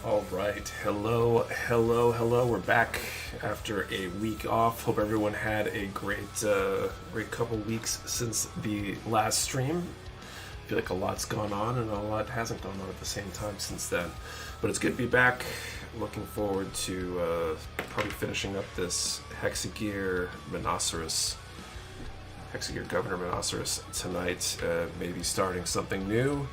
All right, hello. We're back after a week off. Hope everyone had a great couple weeks since the last stream. I feel like a lot's gone on and a lot hasn't gone on at the same time since then. But it's good to be back. Looking forward to probably finishing up this Hexagear Governor Monoceros tonight. Maybe starting something new.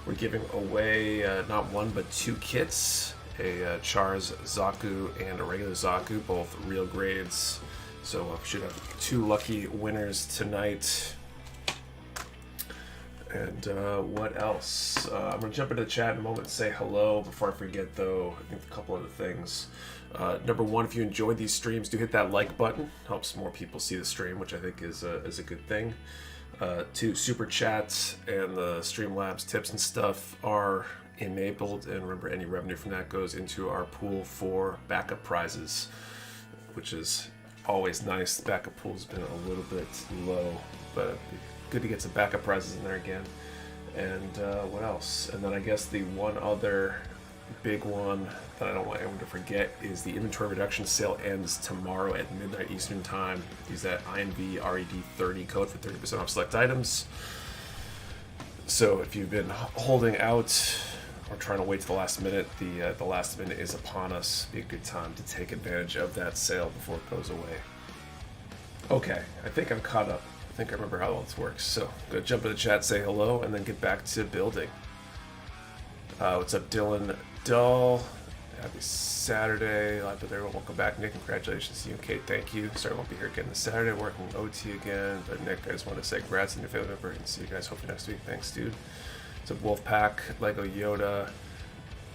We're giving away not one but two kits, a Char's Zaku and a regular Zaku, both real grades. So we should have two lucky winners tonight. And what else? I'm going to jump into the chat in a moment and say hello. Before I forget, though, I think a couple other things. Number one, if you enjoyed these streams, do hit that like button. Helps more people see the stream, which I think is a good thing. Two, super chats and the Streamlabs tips and stuff are enabled, and remember, any revenue from that goes into our pool for backup prizes, which is always nice. The backup pool's been a little bit low, but good to get some backup prizes in there again. And what else? And then I guess the one other big one that I don't want anyone to forget is the inventory reduction sale ends tomorrow at midnight Eastern time. Use that INV RED30 code for 30% off select items. So if you've been holding out or trying to wait to the last minute, the last minute is upon us. Be a good time to take advantage of that sale before it goes away. Okay, I think I'm caught up. I think I remember how all this works. So go jump in the chat, say hello, and then get back to building. What's up, Dylan Dull? Happy Saturday. But there, welcome back, Nick. Congratulations to you and Kate. Thank you. Sorry I won't be here again this Saturday. Working OT again. But Nick, I just want to say congrats on your family member and see you guys hopefully next week. Thanks, dude. What's up, Wolfpack? Lego Yoda.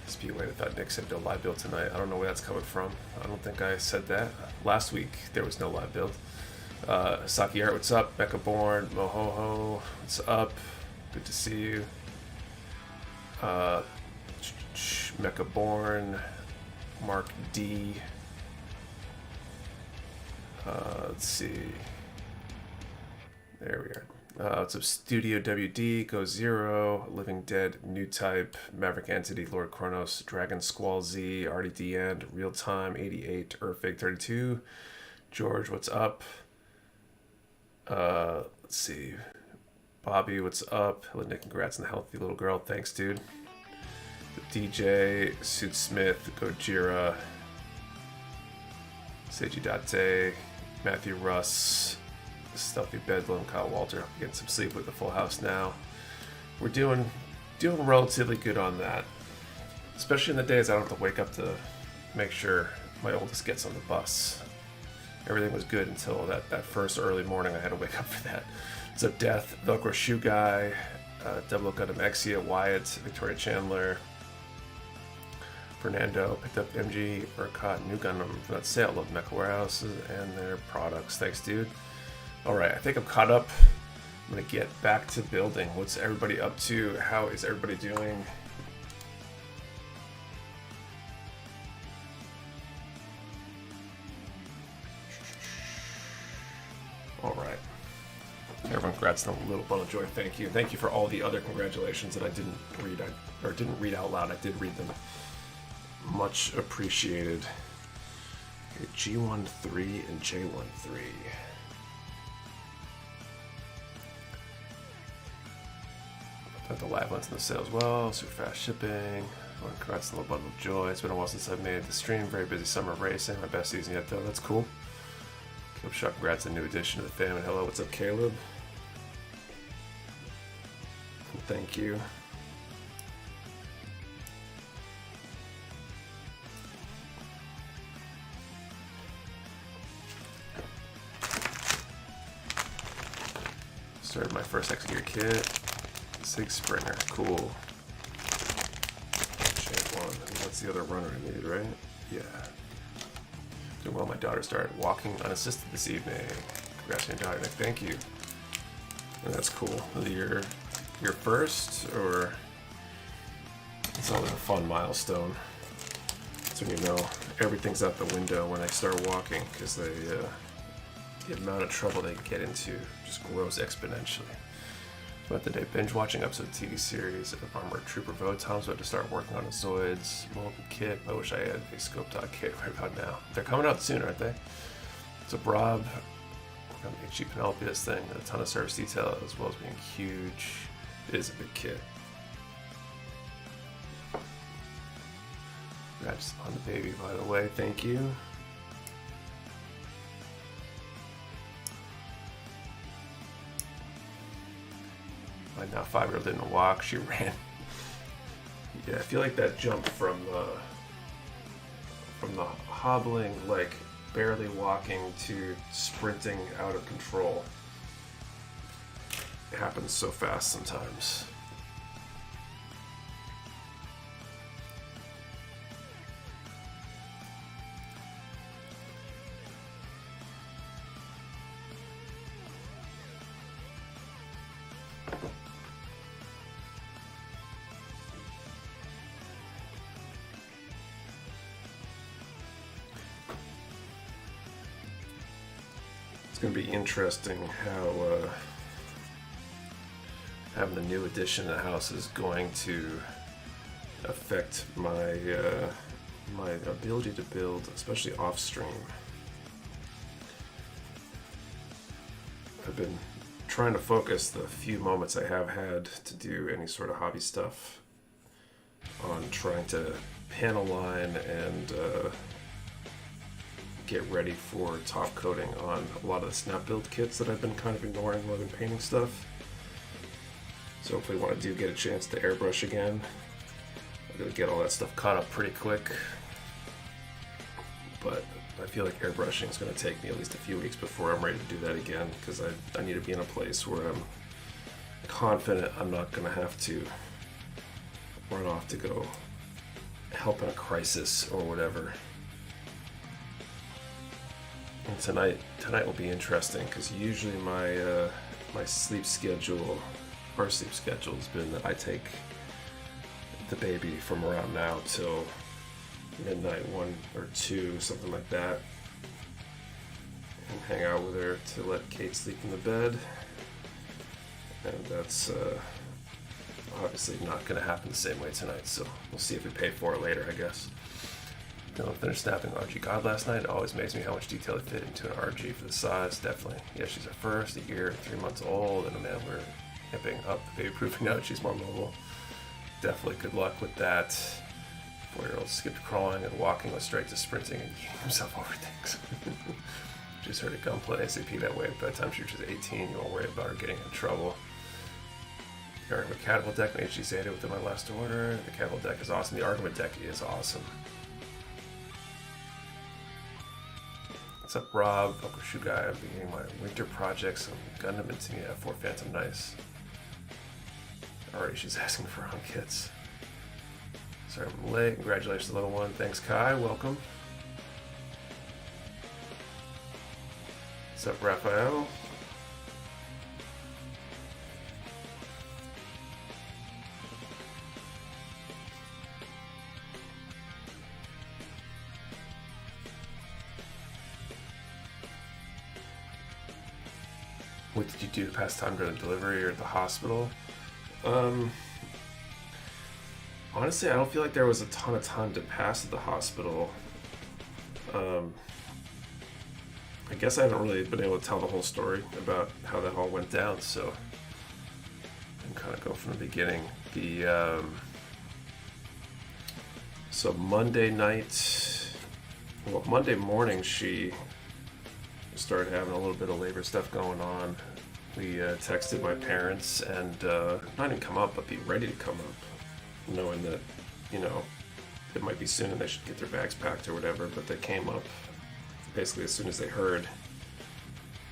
Speedway. I thought Nick said no live build tonight. I don't know where that's coming from. I don't think I said that. Last week there was no live build. Saki Art, what's up? Mecha Born. Mohoho, what's up? Good to see you. Mecha Born, Mark D. Let's see. There we are. What's up, Studio WD, Go Zero, Living Dead, New Type, Maverick Entity, Lord Kronos, Dragon Squall Z, RDD End, Real Time 88, Earthfig 32. George, what's up? Let's see. Bobby, what's up? Hello, Nick, congrats on the healthy little girl. Thanks, dude. DJ, Suit Smith, Gojira, Seiji Date, Matthew Russ, Stealthy Bedlam, Kyle Walter, getting some sleep with the full house now. We're doing relatively good on that. Especially in the days I don't have to wake up to make sure my oldest gets on the bus. Everything was good until that first early morning I had to wake up for that. So Death, Velcro Shoe Guy, Double Gundam Exia, Wyatt, Victoria Chandler, Fernando, picked up MG Urquhart New Gundam from that sale. Love Mecha Warehouses and their products. Thanks, dude. Alright, I think I'm caught up. I'm going to get back to building. What's everybody up to? How is everybody doing? Alright. Everyone, congrats on a little bundle of joy. Thank you. Thank you for all the other congratulations that I didn't read out loud. I did read them. Much appreciated. Okay, G13 and J13. Got the live ones in the sale as well. Super fast shipping. Congrats on the bundle of joy. It's been a while since I've made the stream. Very busy summer of racing. My best season yet, though. That's cool. Caleb Shot, congrats on a new addition to the family. Hello, what's up, Caleb? Thank you. Started my first Hexagear kit. Sig Springer, cool. Champ 1. And that's the other runner I need, right? Yeah. Doing well, my daughter started walking unassisted this evening. Congrats on your daughter, Nick. Thank you. And that's cool. Your first, or it's always a fun milestone. That's when you know everything's out the window when they start walking, because the amount of trouble they get into just grows exponentially. About the day, binge watching episode of TV series of Armored Trooper Votoms, but to start working on the Zoids Molten Kit. I wish I had a scope kit right about now. They're coming out soon, aren't they? So Rob, HG Penelope, this thing, a ton of service detail as well as being huge. It is a big kit. Congrats on the baby, by the way. Thank you. My now 5-year-old didn't walk, she ran. Yeah, I feel like that jump from the hobbling, like barely walking, to sprinting out of control, it happens so fast sometimes. It's going to be interesting how having the new addition to the house is going to affect my my ability to build, especially off stream. I've been trying to focus the few moments I have had to do any sort of hobby stuff on trying to panel line and get ready for top coating on a lot of the snap build kits that I've been kind of ignoring while I've been painting stuff. So hopefully when I do get a chance to airbrush again, I'm going to get all that stuff caught up pretty quick. But I feel like airbrushing is going to take me at least a few weeks before I'm ready to do that again, because I need to be in a place where I'm confident I'm not going to have to run off to go help in a crisis or whatever. And tonight will be interesting, because usually my sleep schedule, our sleep schedule has been that I take the baby from around now till midnight, 1 or 2, something like that, and hang out with her to let Kate sleep in the bed. And that's obviously not going to happen the same way tonight, so we'll see if we pay for it later, I guess. Dylan finished snapping RG God last night. It always amazes me how much detail they fit into an RG for the size. Definitely. Yeah, she's her first, a year and 3 months old, and man, we're hipping up the baby proofing out. She's more mobile. Definitely good luck with that. 4-year-old skipped crawling and walking, went straight to sprinting and eating himself over things. Just heard a gunplay ASAP that way. By the time she reaches 18, you won't worry about her getting in trouble. The argument catapult deck made HG Zeta within my last order. The catapult deck is awesome. The argument deck is awesome. What's up, Rob? Uncle Shoe Guy. I'm beginning my winter projects on Gundam and Team F4 Phantom Nice. Already she's asking for hunk kits. Sorry I'm late. Congratulations, little one. Thanks, Kai. Welcome. What's up, Raphael? What did you do to pass time during the delivery or at the hospital? Honestly, I don't feel like there was a ton of time to pass at the hospital. I guess I haven't really been able to tell the whole story about how that all went down, so I can kind of go from the beginning. So Monday night, well, Monday morning, she started having a little bit of labor stuff going on. We texted my parents and not even come up, but be ready to come up, knowing that, you know, it might be soon and they should get their bags packed or whatever. But they came up basically as soon as they heard,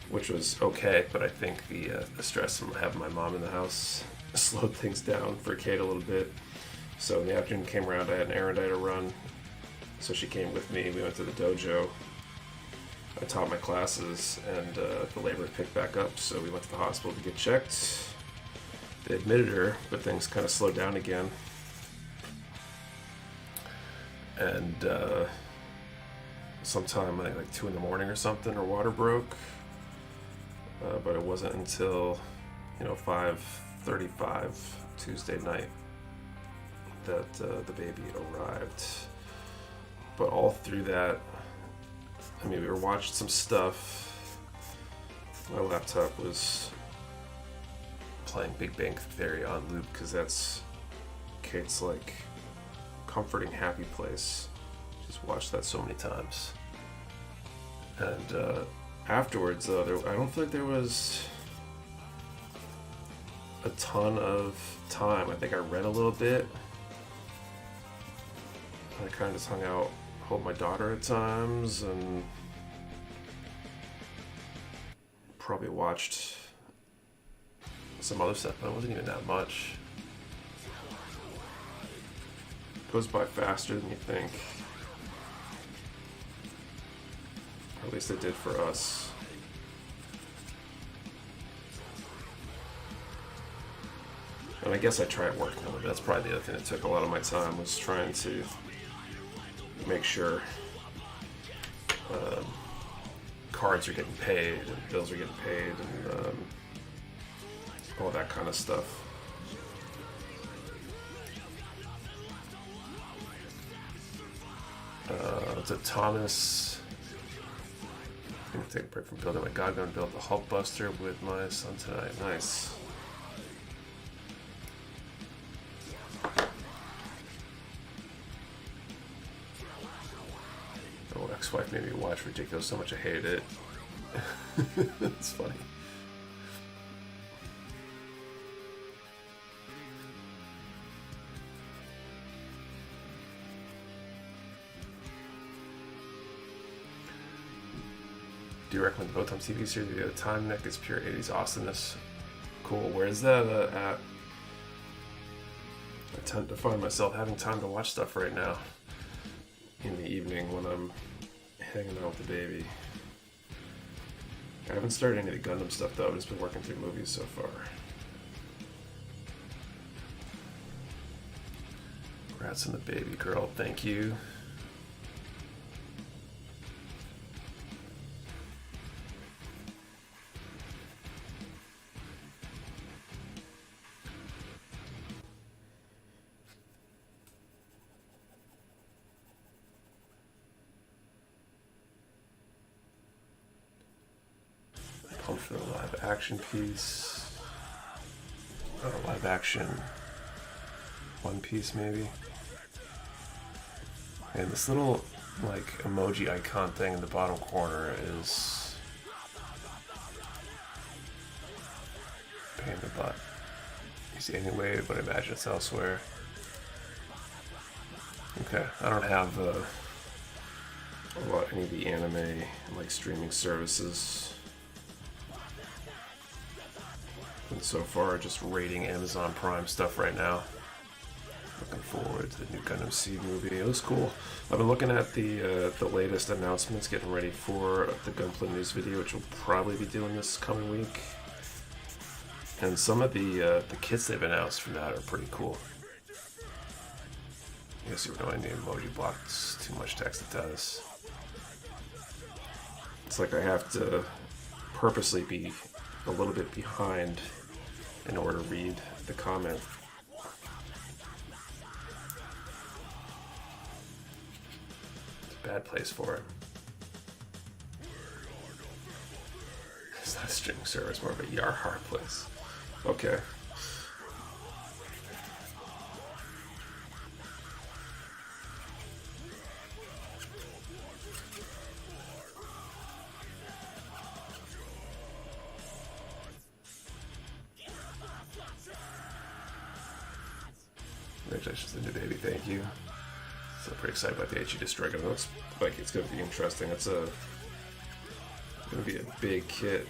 which was okay. But I think the stress from having my mom in the house slowed things down for Kate a little bit. So in the afternoon came around, I had an errand I had to run, so she came with me. We went to the dojo. I taught my classes, and the labor picked back up, so we went to the hospital to get checked. They admitted her, but things kind of slowed down again. And sometime, I think like 2 in the morning or something, her water broke. But it wasn't until, 5:30 12:35 Tuesday night that the baby arrived. But all through that, I mean, we were watching some stuff. My laptop was playing Big Bang Theory on loop because that's Kate's like comforting happy place. She's watched that so many times. And afterwards, though, I don't feel like there was a ton of time. I think I read a little bit. I kind of just hung out, hold my daughter at times, and probably watched some other stuff, but it wasn't even that much. It goes by faster than you think. Or at least it did for us. And I guess I tried working on it. That's probably the other thing that took a lot of my time, was trying to make sure cards are getting paid and bills are getting paid and all that kind of stuff. It's a Thomas. I'm gonna take a break from building my God. Gonna build the Hulk Buster with my son tonight. Nice. Oh, ex-wife made me watch Ridiculous so much I hated it. It's funny. Do you recommend the Botam TV series? The time neck is pure 80s awesomeness. Cool. Where's that at? I tend to find myself having time to watch stuff right now in the evening when I'm hanging out with the baby. I haven't started any of the Gundam stuff though. I've just been working through movies so far. Congrats on the baby girl. Thank you. Pumped for the live action piece. Or live action One Piece maybe. And this little like emoji icon thing in the bottom corner is pain in the butt. You see anyway, but I imagine it's elsewhere. Okay, I don't have any of the anime like streaming services. And so far, just rating Amazon Prime stuff right now. Looking forward to the new Gundam Seed movie. It was cool. I've been looking at the latest announcements, getting ready for the Gunpla news video, which we'll probably be doing this coming week. And some of the kits they've announced from that are pretty cool. I guess you were knowing the emoji blocks too much text. It does. It's like I have to purposely be a little bit behind in order to read the comment. It's a bad place for it. It's not a streaming service, it's more of a Yarhar place. Okay. Congratulations to the new baby, thank you. So pretty excited about the HE Destroyer. It looks like it's going to be interesting. It's going to be a big kit.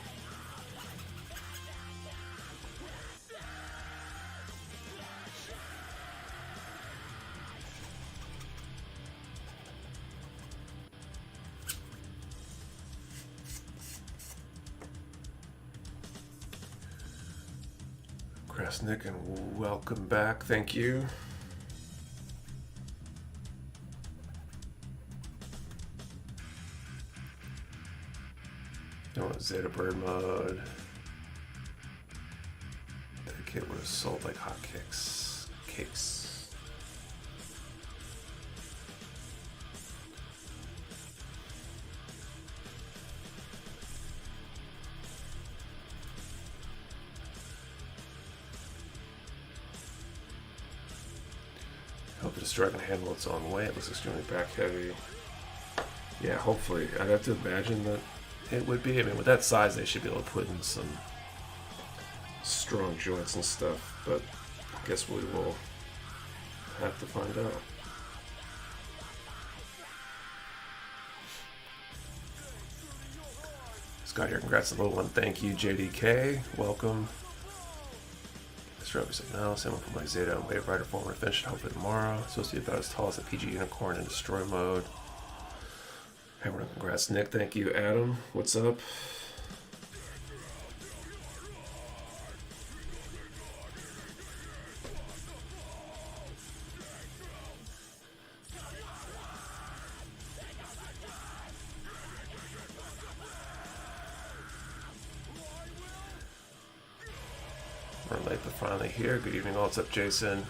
Krasnik, and welcome back. Thank you. Zeta Bird mode. kit would have sold like hotcakes. Cakes. Hope the destroyer can handle its own weight. It looks extremely back heavy. Yeah, hopefully. I'd have to imagine that it would be. I mean, with that size, they should be able to put in some strong joints and stuff, but I guess we will have to find out. Scott here, congrats on the little one. Thank you, JDK. Welcome. Strobe said no. Same one for my Zeta and Wave Rider form. Finish it hopefully tomorrow. It's supposed to be about as tall as a PG Unicorn in destroy mode. Everyone, congrats, Nick. Thank you, Adam. What's up? We're late but finally here. Good evening all. What's up, Jason?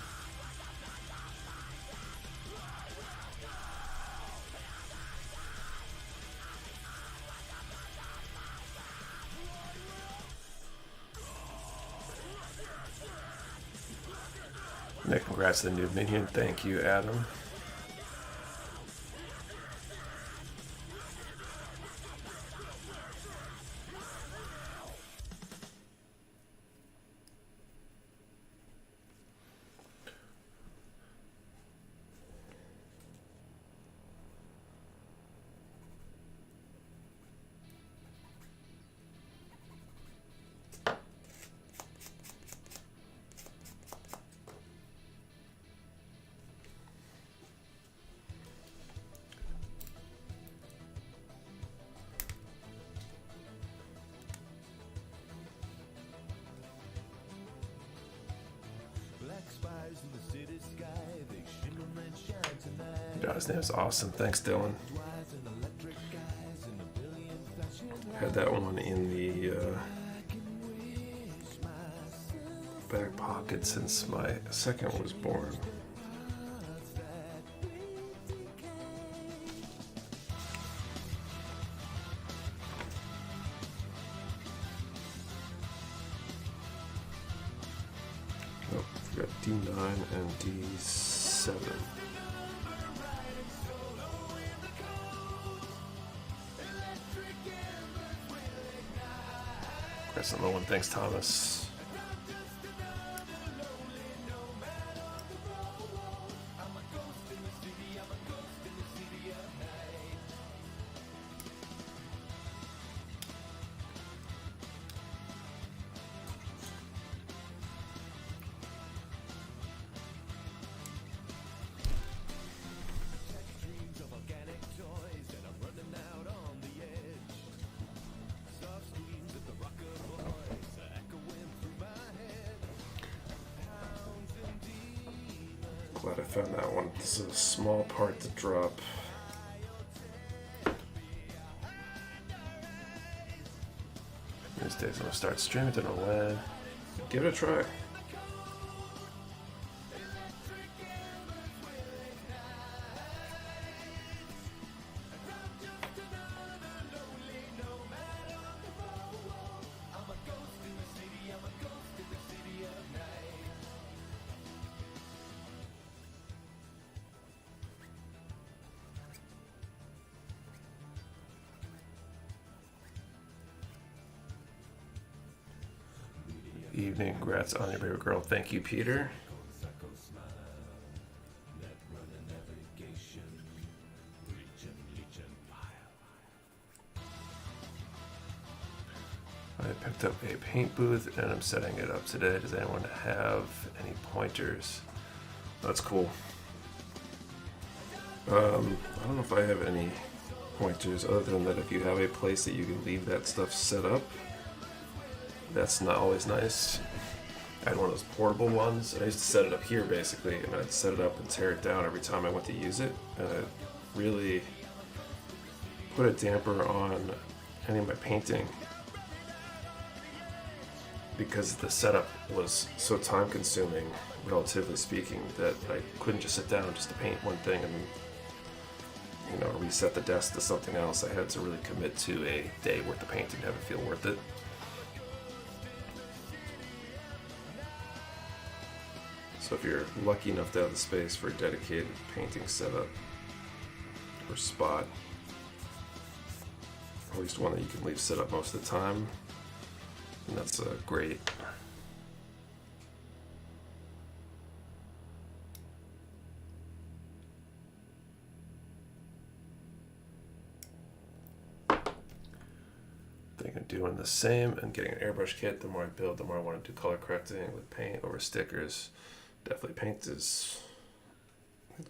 Nick, congrats to the new minion. Thank you, Adam. His name is awesome. Thanks, Dylan. Had that one in the back pocket since my second was born. Oh, we got D9 and D7. That's another one. Thanks, Thomas. Glad I found that one. This is a small part to drop. These days I'm gonna start streaming, don't know when. Give it a try. Evening, congrats on your baby girl. Thank you, Peter. I picked up a paint booth and I'm setting it up today. Does anyone have any pointers? That's cool. I don't know if I have any pointers other than that if you have a place that you can leave that stuff set up. That's not always nice. I had one of those portable ones, and I used to set it up here basically, and I'd set it up and tear it down every time I went to use it, and it really put a damper on any of my painting. because the setup was so time consuming, relatively speaking, that I couldn't just sit down just to paint one thing and, you know, reset the desk to something else. I had to really commit to a day worth of painting to have it feel worth it. So if you're lucky enough to have the space for a dedicated painting setup or spot, or at least one that you can leave set up most of the time, and that's great. Thinking of doing the same and getting an airbrush kit. The more I build, the more I want to do color correcting with paint over stickers. Definitely paint is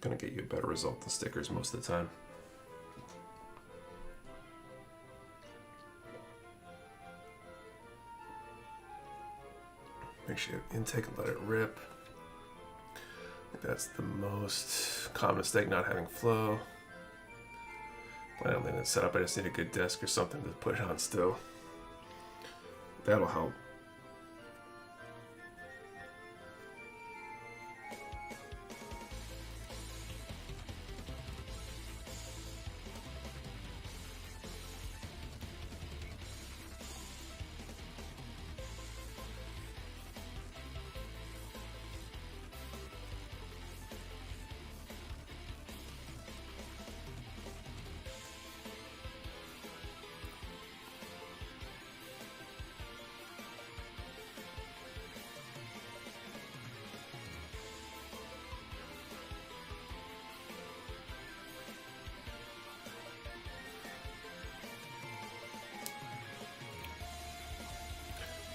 going to get you a better result than stickers most of the time. Make sure you have intake and let it rip. I think that's the most common mistake, not having flow. I don't think it's set up. I just need a good desk or something to put it on still. That'll help.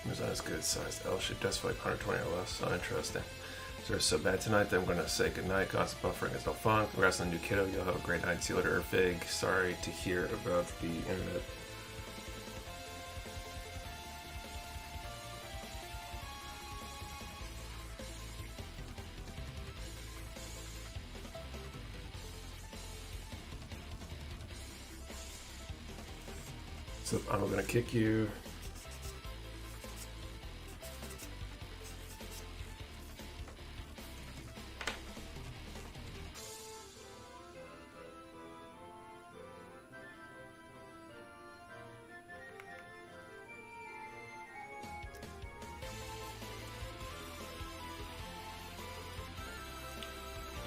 Was not as good sized L-shaped desk for like 120 or less. So interesting. So it's so bad tonight that I'm going to say goodnight. Constant buffering is no fun. Congrats on the new kiddo. You'll have a great night. See you later, Irvig. Sorry to hear about the internet. So I'm going to kick you.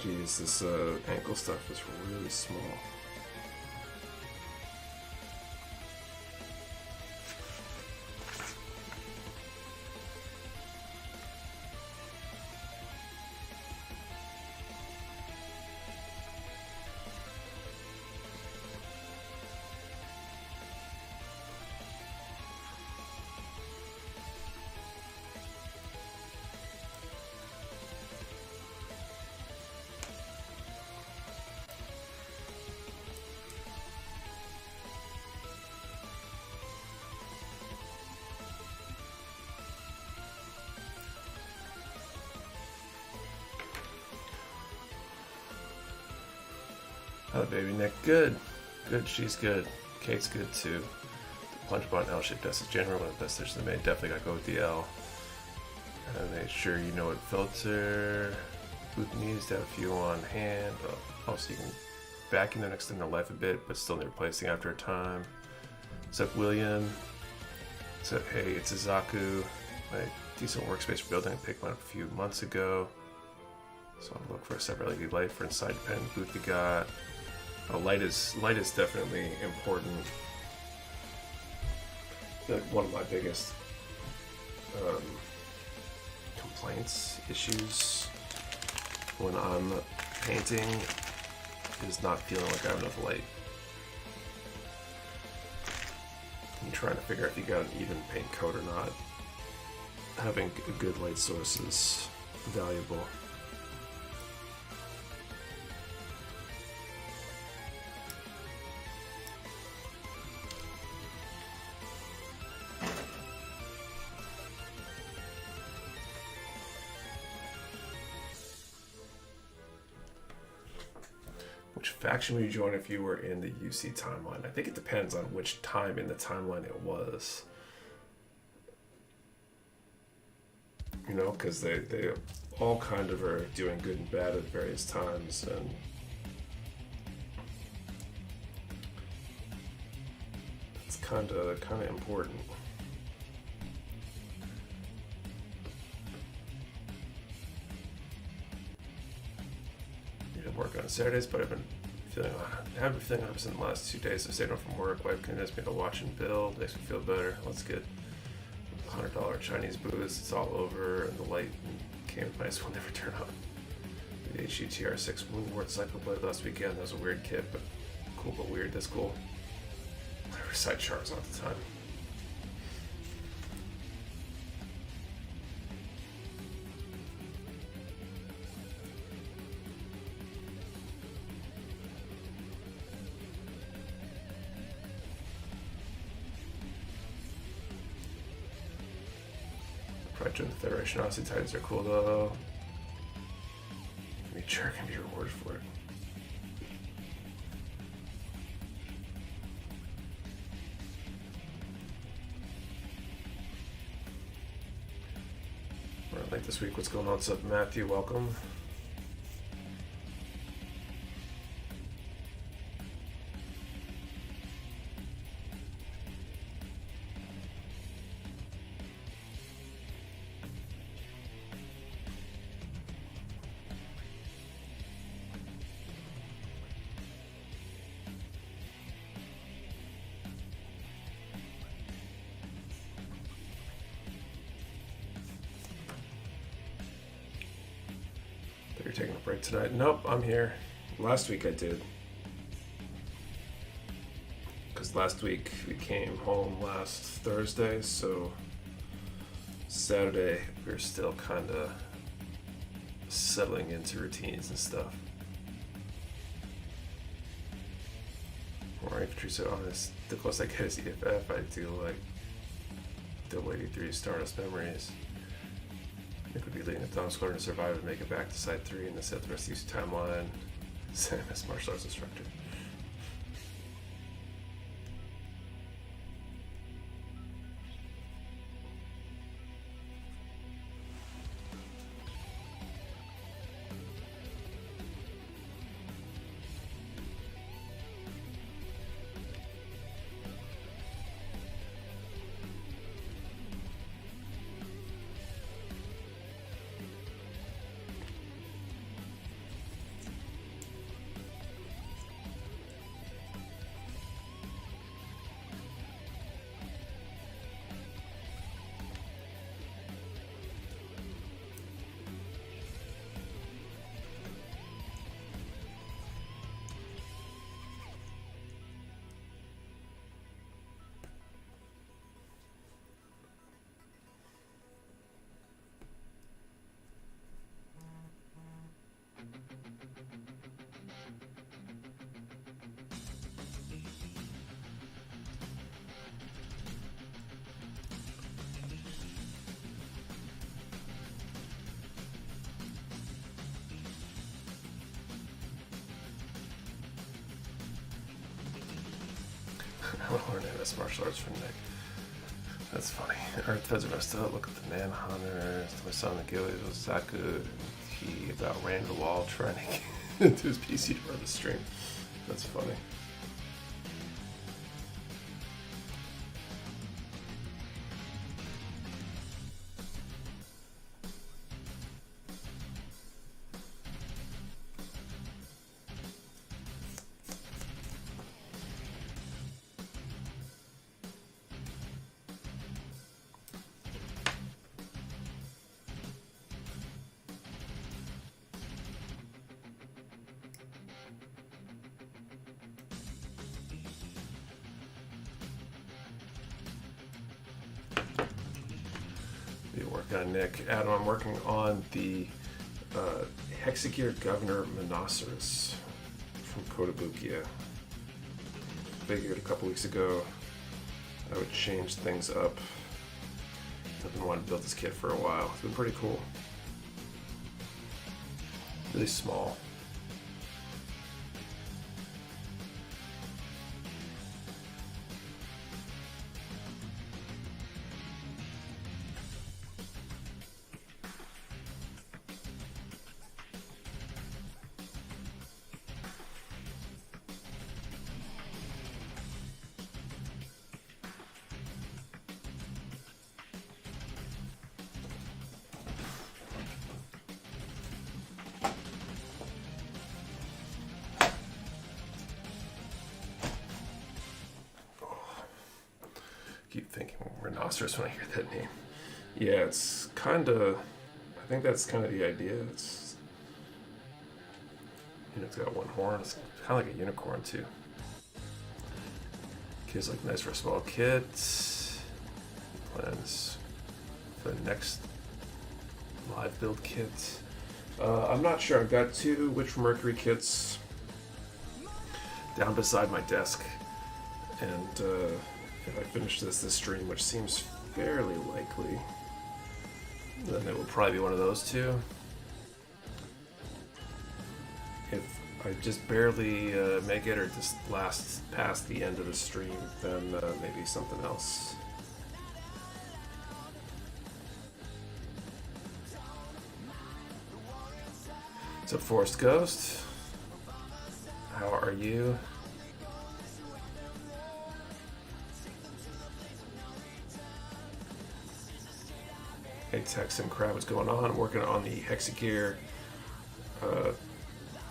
Jeez, this ankle stuff is really small. Oh, baby Nick, good. Good, she's good. Kate's good too. The plunge button L-shaped desk is generally one of the best decisions they made. Definitely gotta go with the L. And make sure you know what filter boot needs to have a few on hand. Also, you can vacuum them, extend their life a bit, but still need replacing after a time. Except William. So hey, it's a Zaku. My decent workspace for building. I picked one up a few months ago. So I'm looking for a separate LED light for inside dependent booth we got. Light is definitely important. One of my biggest complaints, issues when I'm painting is not feeling like I have enough light. I'm trying to figure out if you got an even paint coat or not. Having a good light source is valuable. Which faction would you join if you were in the UC timeline? I think it depends on which time in the timeline it was. you know, because they all kind of are doing good and bad at various times, and it's kind of important. You didn't work on Saturdays, but I haven't been feeling 100% the last 2 days. I stayed home from work. Wife convinced me to watch and build. Makes me feel better. Let's get $100 Chinese booze. It's all over, and the light came with nice will never turn on. The HUTR6 Moonward Cycle played last weekend. That was a weird kit, but cool, but weird. That's cool. I recite Chars all the time. Probably join the Federation. Honestly, Titans are cool though. I mean, Char can be rewarded for it. Alright, late this week. What's going on? What's up, Matthew? Welcome. You're taking a break tonight? Nope, I'm here. Last week I did. Because last week we came home last Thursday, so Saturday we were still kind of settling into routines and stuff. Or infantry, so honest, the closest I get is EFF. I do like Double 83 Stardust Memories. I think we'd be leading the Dawn Squadron to survive and make it back to Site 3 and then set the rest of the timeline. Same as martial arts instructor. I want to learn MS martial arts from Nick. That's funny. Earth Feds are messed up. Look at the Manhunters. My son, the Gillies, was Zaku. He about ran the wall trying to get into his PC to run the stream. That's funny. Nick, Adam, I'm working on the Hexagear Governor Monoceros from Kotobukiya. Figured a couple weeks ago I would change things up. I've been wanting to build this kit for a while. It's been pretty cool. Really small. Rhinoceros when I hear that name. Yeah, it's kind of... I think that's kind of the idea. It's... You know, it's got one horn. It's kind of like a unicorn, too. Kids look nice for a small kit. Plans for the next live build kit. I'm not sure. I've got 2 Witch from Mercury kits down beside my desk. And if I finish this stream, which seems fairly likely, then it will probably be one of those 2. If I just barely make it or just last past the end of the stream, then maybe something else. What's up, Forest Ghost? How are you? Hey, Tex and Crab, what's going on? I'm working on the Hexagear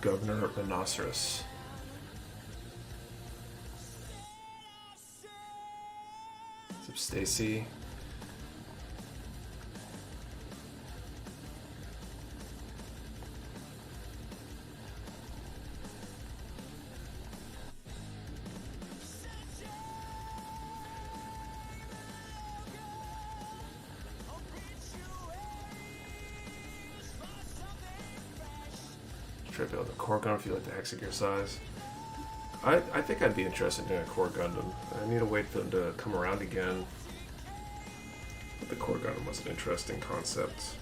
Governor Rhinoceros. What's up, Stacy? Try to build a core Gundam if you like the Hexagear size. I think I'd be interested in doing a core Gundam. I need to wait for them to come around again. But the core Gundam was an interesting concept.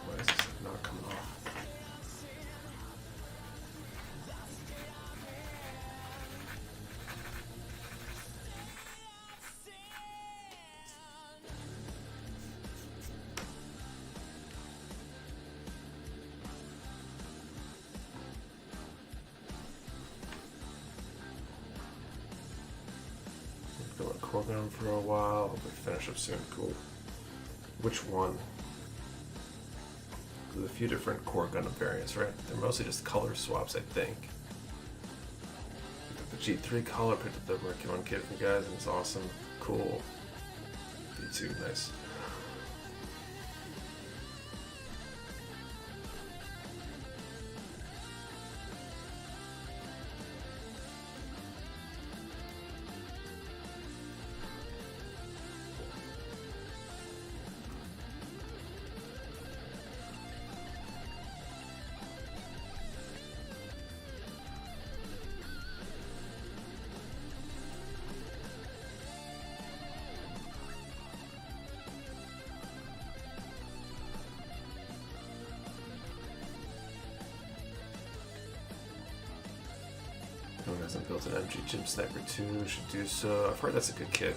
Why is this not coming off? Core Gundam for a while. Hopefully finish up soon. Cool. Which one? There's a few different core Gundam variants, right? They're mostly just color swaps, I think. The G3 color, picked up the Mercury 1 kit from you guys, and it's awesome. Cool. D2, nice. Who hasn't built an MG Gym Sniper 2 should do so. I've heard that's a good kit.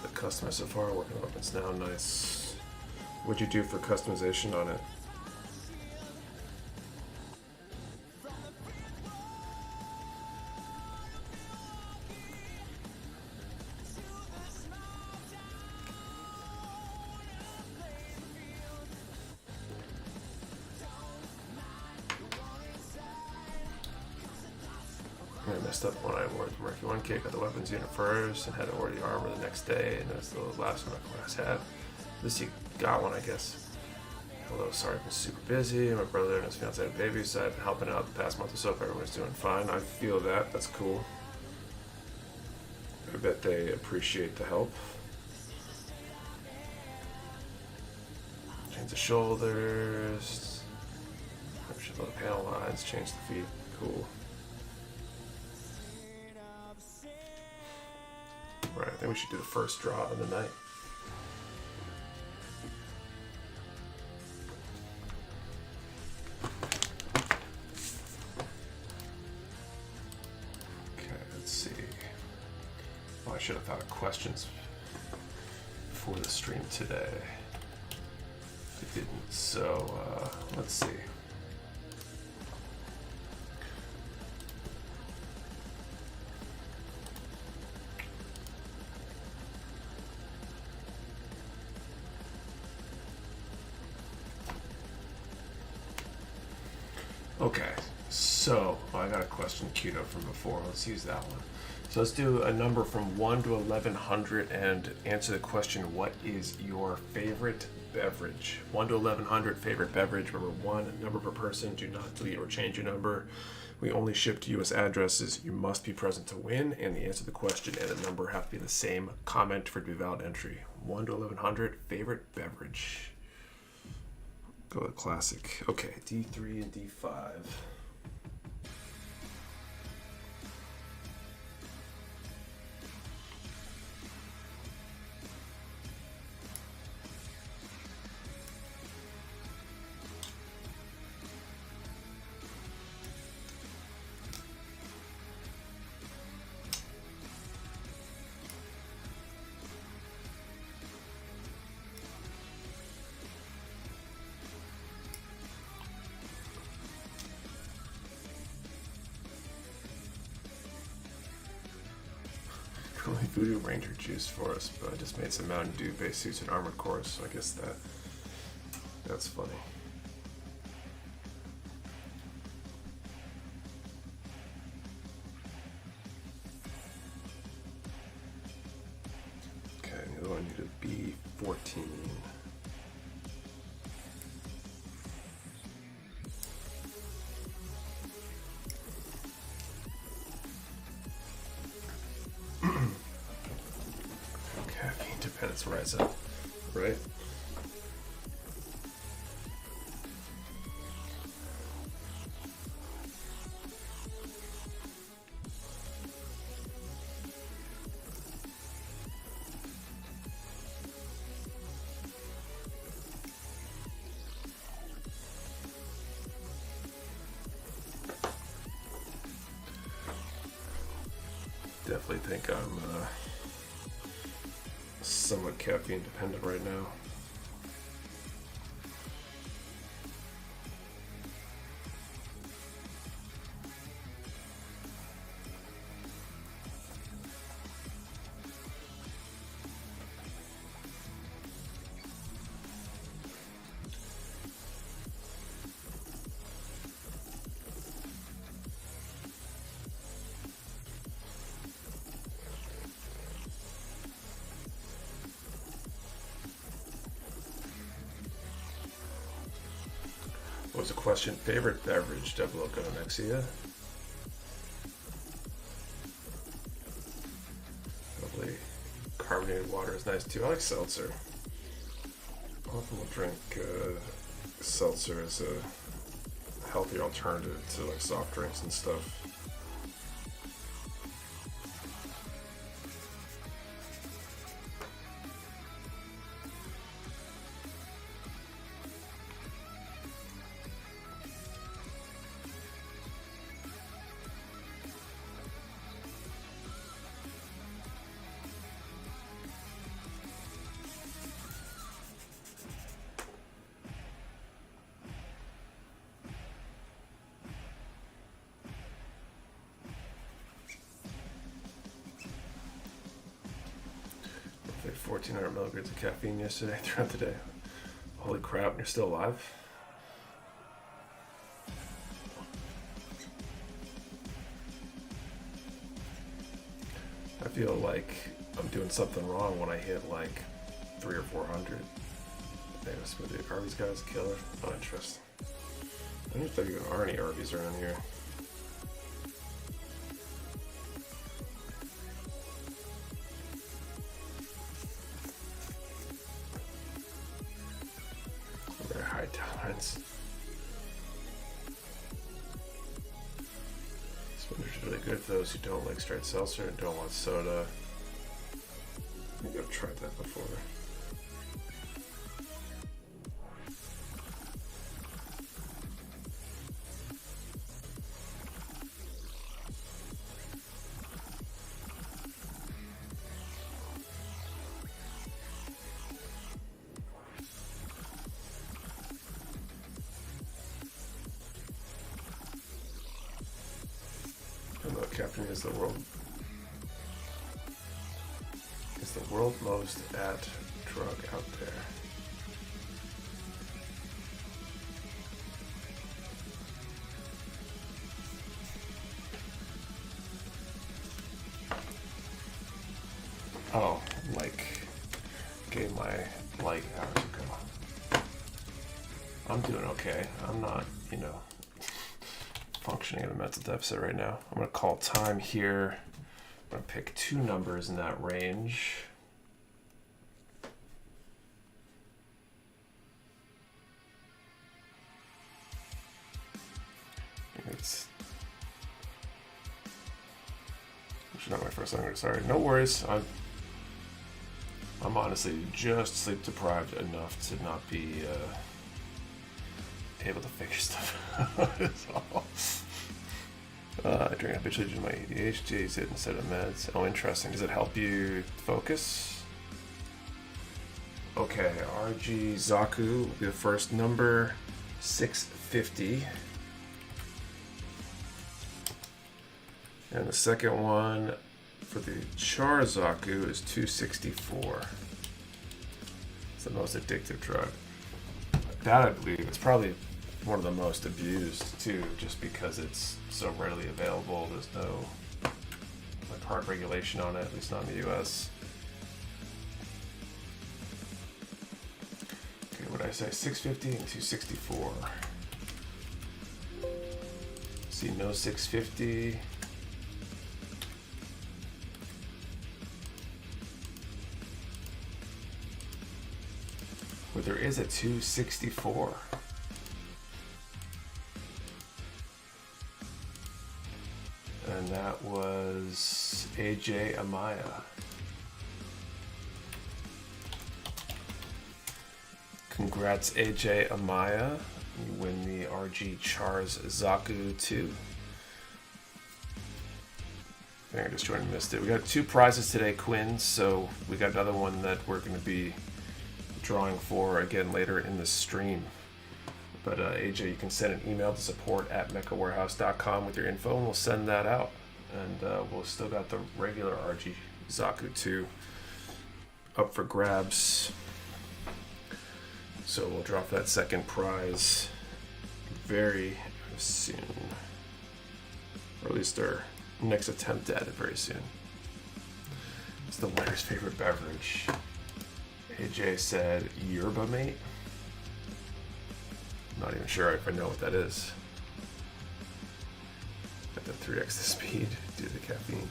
The customer so far, working on weapons now, nice. What'd you do for customization on it? I messed up when I ordered the Mercury 1 kit, got the weapons unit first, and had to order the armor the next day, and that's the last one I class had. At least you got one, I guess. Hello, sorry, I've been super busy. My brother and his fiance had a baby, so I've been helping out the past month or so if everyone's doing fine. I feel that. That's cool. I bet they appreciate the help. Change the shoulders. Should load the panel lines, change the feet. Cool. Right, I think we should do the first draw of the night. Okay, let's see. Oh, I should have thought of questions for the stream today. I didn't, so let's see. Okay, so I got a question queued up from before. Let's use that one. So let's do a number from 1 to 1100 and answer the question, what is your favorite beverage? 1 to 1100, favorite beverage. Remember, one number per person. Do not delete or change your number. We only ship to U.S. addresses. You must be present to win, and the answer to the question and the number have to be the same comment for it to be valid entry. 1 to 1100, favorite beverage. Go with classic. Okay, D3 and D5. Voodoo Ranger juice for us, but I just made some Mountain Dew base suits and armored cores, so I guess that's funny. Okay, the other one needed to be 14. Dependence rise up, right? Definitely think I'm somewhat caffeine dependent right now. What was the question? Favorite beverage? Double Oak Nexia. Lovely. Carbonated water is nice too. I like seltzer. Often will drink seltzer as a healthy alternative to like soft drinks and stuff. I had 1,400 milligrams of caffeine yesterday throughout the day. Holy crap, you're still alive? I feel like I'm doing something wrong when I hit like 300 or 400. Hey, this smoothie Arby's guy's a killer. Not interesting. I don't know if there even are any Arby's around here. Very high tolerance. This one is really good for those who don't like straight seltzer and don't want soda. I think I've tried that before. Caffeine is the world most at drug out there. Oh, like, gave my light hours ago. I'm doing okay. I'm not, you know, functioning at a mental deficit right now. I'm going to call time here. I'm going to pick 2 numbers in that range. It's not my first language. Sorry, no worries. I'm honestly just sleep deprived enough to not be able to figure stuff out. That's all. I drink habitually due to my ADHD. Is it instead of meds? Oh, interesting. Does it help you focus? Okay, RG Zaku will be the first number, 650. And the second one for the Char Zaku is 264. It's the most addictive drug. That, I believe, it's probably one of the most abused too, just because it's so readily available. There's no like hard regulation on it, at least not in the US. Okay, what did I say? 650 and 264. See, no 650. But there is a 264. And that was AJ Amaya. Congrats, AJ Amaya. You win the RG Char's Zaku 2. I think I just joined and missed it. We got 2 prizes today, Quinn, so we got another one that we're going to be drawing for again later in the stream. But AJ, you can send an email to support@mechawarehouse.com with your info, and we'll send that out. And we'll still got the regular RG Zaku 2 up for grabs. So we'll drop that second prize very soon. Or at least our next attempt at it very soon. It's the winner's favorite beverage. AJ said yerba mate. I'm not even sure if I know what that is. Got the 3x the speed due to the caffeine.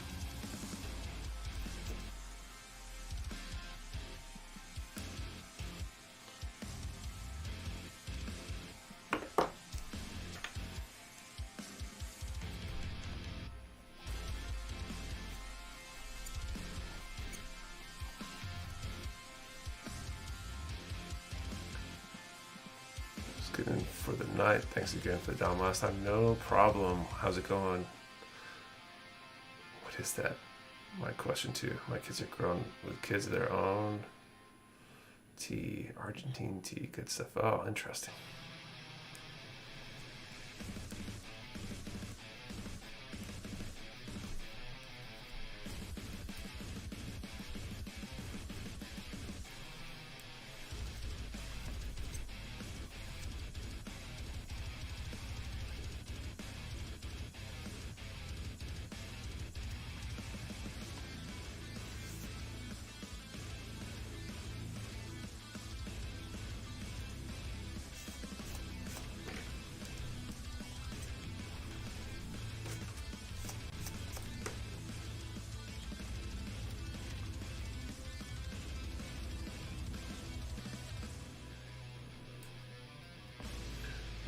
For the night. Thanks again for the down last time. No problem. How's it going? What is that? My question too. My kids are grown with kids of their own. Tea, Argentine tea, good stuff. Oh, interesting.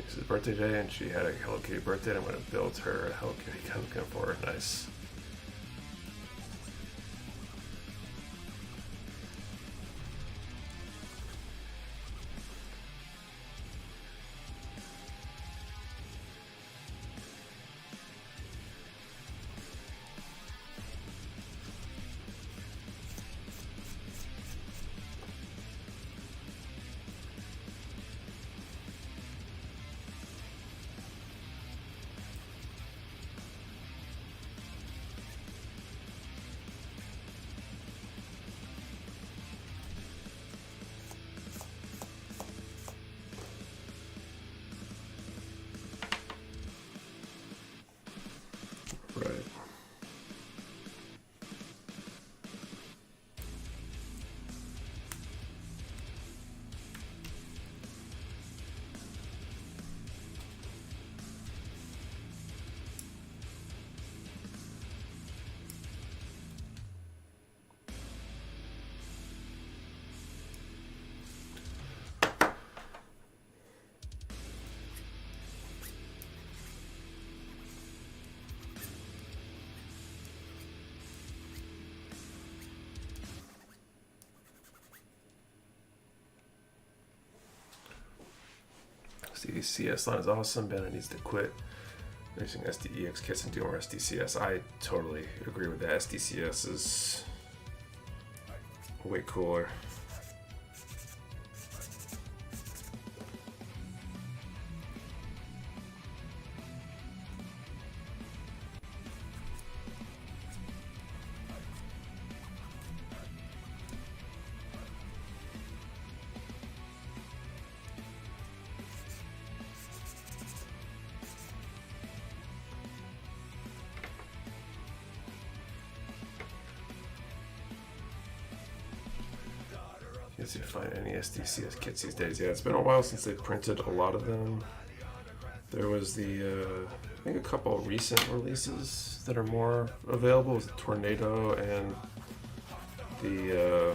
It's his birthday day, and she had a Hello Kitty birthday, and I'm going to build her a Hello Kitty pumpkin for her. Nice. SDCS line is awesome. Bandit needs to quit using SDEX kits and do more SDCS. I totally agree with that. SDCS is way cooler. See if I find any SDCS kits these days. Yeah, it's been a while since they printed a lot of them. There was the, I think a couple of recent releases that are more available. It was the Tornado and the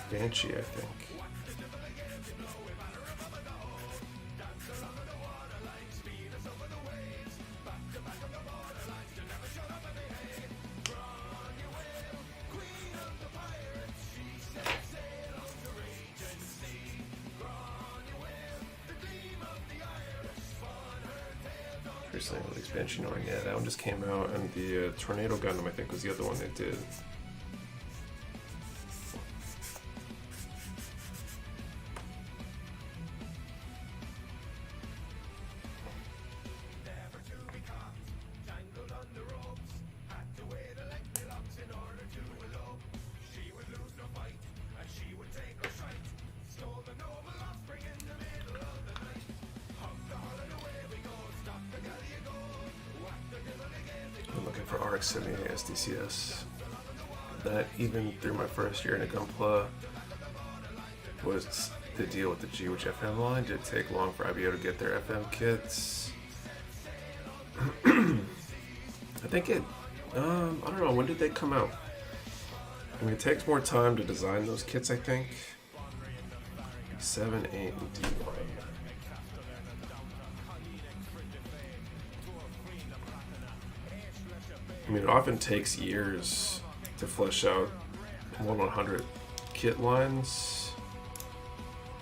Banshee, I think. Expansion knowing, yeah, that one just came out, and the Tornado Gundam I think was the other one they did. SDCS. That even through my first year in a Gunpla was the deal with the G which FM line. Did it take long for IBO to get their FM kits? I think it, I don't know, when did they come out? I mean, it takes more time to design those kits, I think. 7, 8, and D1. I mean, it often takes years to flesh out 1/100 kit lines.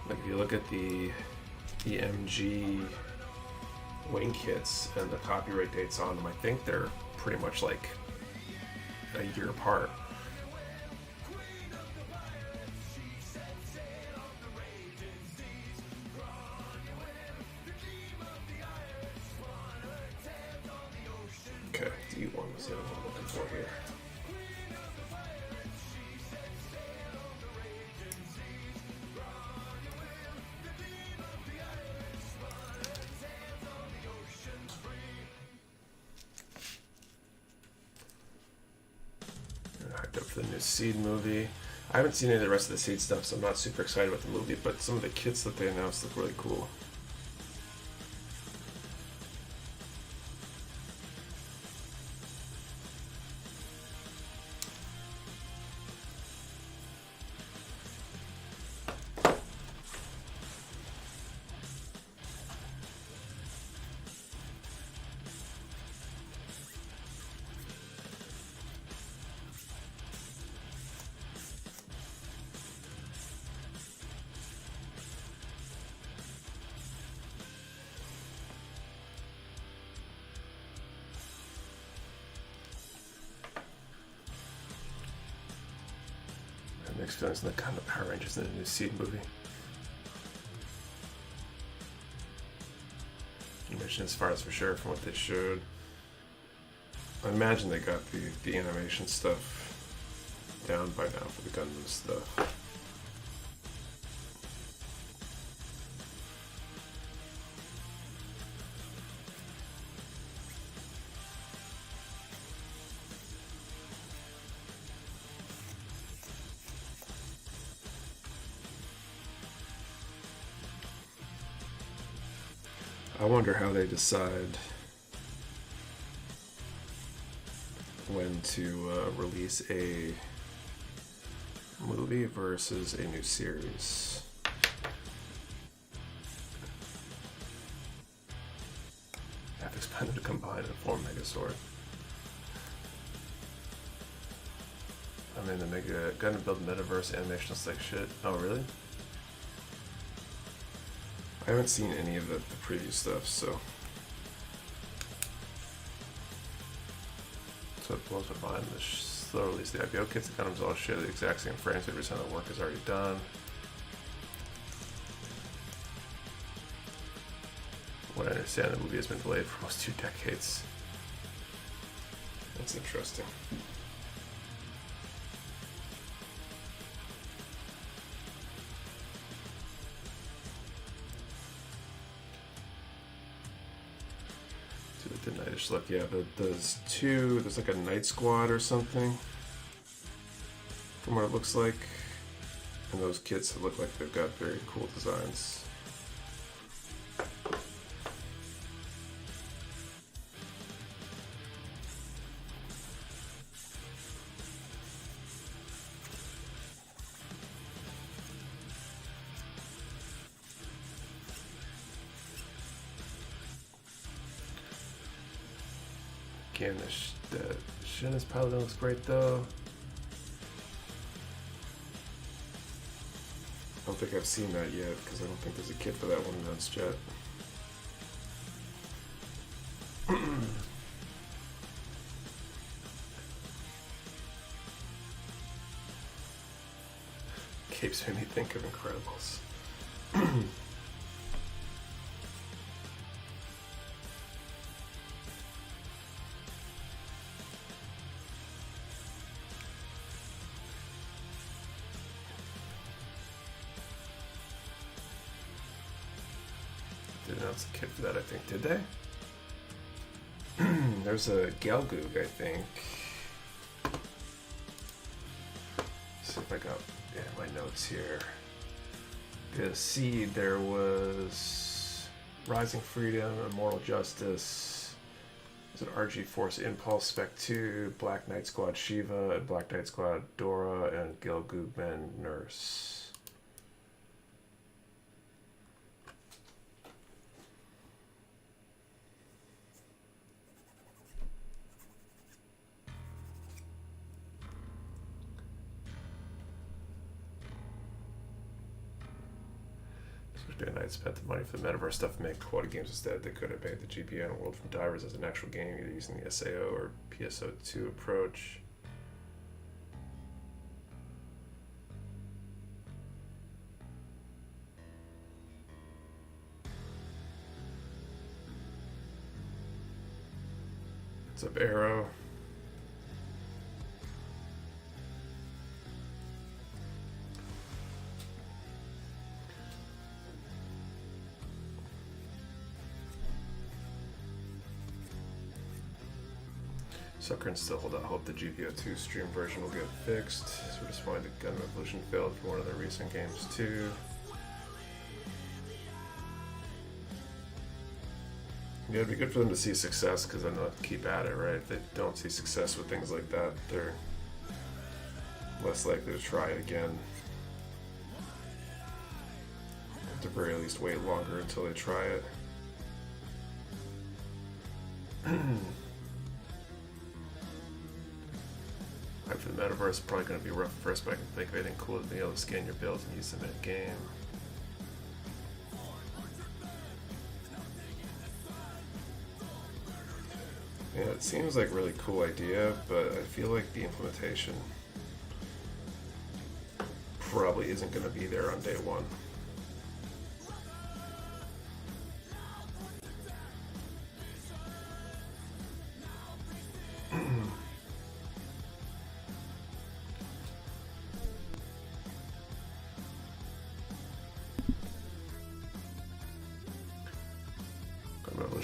Like if you look at the EMG wing kits and the copyright dates on them, I think they're pretty much like a year apart. Okay, D1 is the other one I'm looking for here. Hyped up for the new Seed movie. I haven't seen any of the rest of the Seed stuff, so I'm not super excited about the movie, but some of the kits that they announced look really cool. Mixed feelings on the Gundam Power Rangers in the new Seed movie. You mentioned as far as for sure from what they showed. I imagine they got the animation stuff down by now for the Gundam stuff. I wonder how they decide when to release a movie versus a new series. Have expanded to combine and form Megazord. I mean, the Gundam Build Metaverse animation looks like shit. Oh, really? I haven't seen any of the preview stuff, so. So it blows my mind. The slow release the IPO kits, the Gundams all share the exact same frames. 50% of the work is already done. What I understand, the movie has been delayed for almost 2 decades. That's interesting. The Nightish look, yeah, there's like a Night Squad or something from what it looks like, and those kits look like they've got very cool designs. Again, the Shin's pilot looks great though. I don't think I've seen that yet because I don't think there's a kit for that one announced yet. Capes made me think of Incredibles. Did announce a kit for that, I think. Did they? There's a Gelgoog, I think. Let's see if I got my notes here. The Seed, there was Rising Freedom, Immortal Justice. There's an RG Force Impulse Spec 2, Black Knight Squad Shiva, and Black Knight Squad Dora, and Gelgoog Man Nurse. I'd spent the money for the metaverse stuff to make quality games instead. They could have made the GPU and World from Divers as an actual game, either using the SAO or PSO2 approach. What's up, Arrow? Sucker and still hold out hope the GPO2 stream version will get fixed. So we're just finding the Gundam Evolution failed for one of their recent games too. Yeah, it'd be good for them to see success because then they'll keep at it, right? If they don't see success with things like that, they're less likely to try it again. At the very least, wait longer until they try it. For the metaverse, probably going to be rough at first, but I can think of anything cool to be able to scan your builds and use them in a game. Yeah, it seems like a really cool idea, but I feel like the implementation probably isn't going to be there on day one.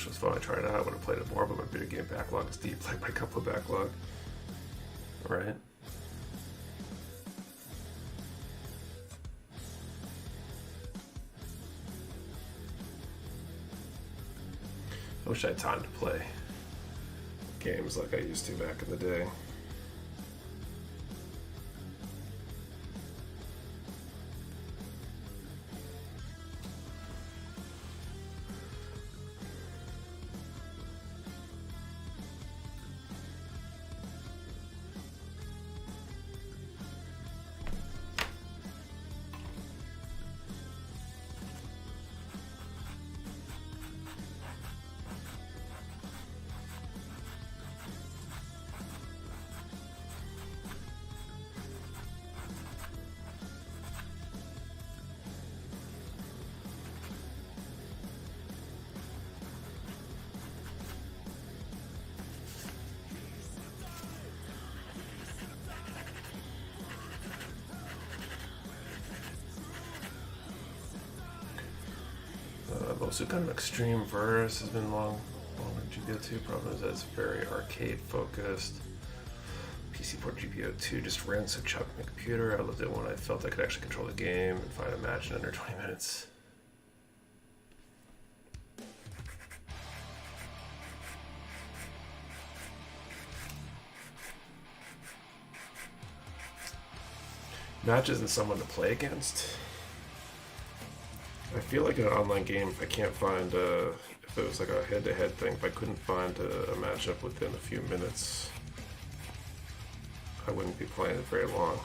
Was fun. I tried it out. I would have played it more, but my video game backlog is deep, like my couple backlog. Right? I wish I had time to play games like I used to back in the day. So Gundam Extreme Verse has been longer GPO2. Problem is that it's very arcade focused. PC port GPO2 just ran so choppy on my computer. I loved it when I felt I could actually control the game and find a match in under 20 minutes. Matches and someone to play against. I feel like in an online game, if I can't find, if it was like a head-to-head thing, if I couldn't find a matchup within a few minutes, I wouldn't be playing it very long.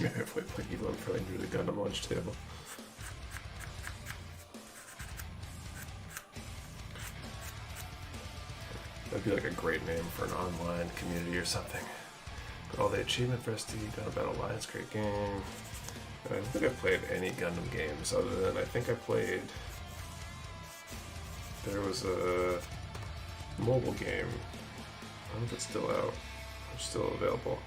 Maybe if I play Evo, I'm probably near the Gundam launch table. That'd be like a great name for an online community or something. Got all the achievement for SD, Gundam Battle Alliance, great game. I don't think I've played any Gundam games other than I think I played. There was a mobile game. I don't know if it's still out. It's still available.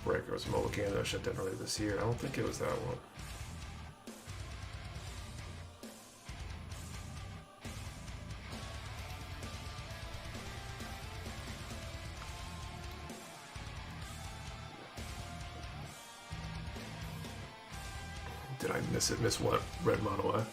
Breaker was a mobile game that was shut down earlier this year. I don't think it was that one. Did I miss it? Miss what? Red Mono Eye?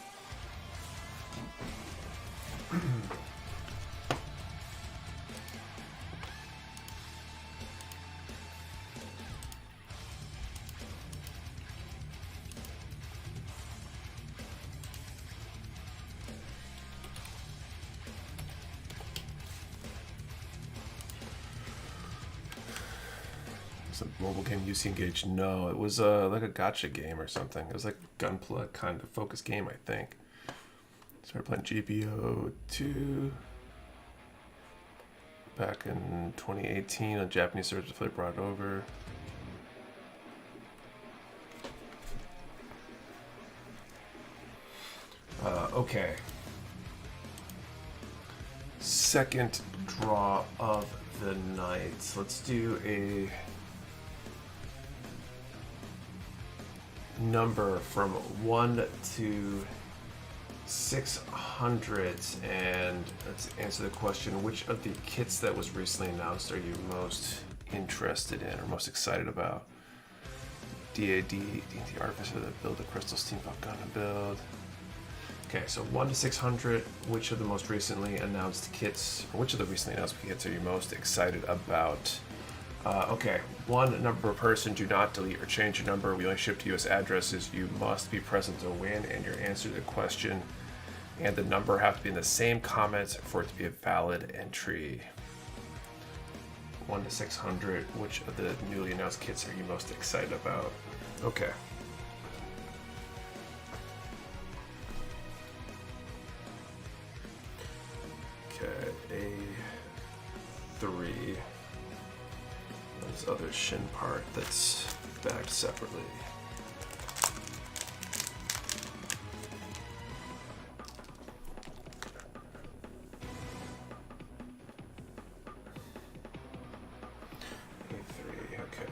Mobile game UC Engage? No, it was like a gotcha game or something. It was like a gunpla kind of focused game, I think. Started playing GPO 2 back in 2018 on Japanese servers before they brought it over. Okay. Second draw of the night. Let's do a number from 1 to 600, and let's answer the question: which of the kits that was recently announced are you most interested in or most excited about? DAD, D&T Artificer, the build the Crystal Steampunk Gundam build. Okay, so 1 to 600, which of the most recently announced kits, or which of the recently announced kits are you most excited about? Okay, 1 number per person. Do not delete or change your number. We only ship to US addresses. You must be present to win, and your answer to the question and the number have to be in the same comments for it to be a valid entry. 1 to 600, which of the newly announced kits are you most excited about? Okay. Okay, A3. This other shin part that's bagged separately. A3, okay.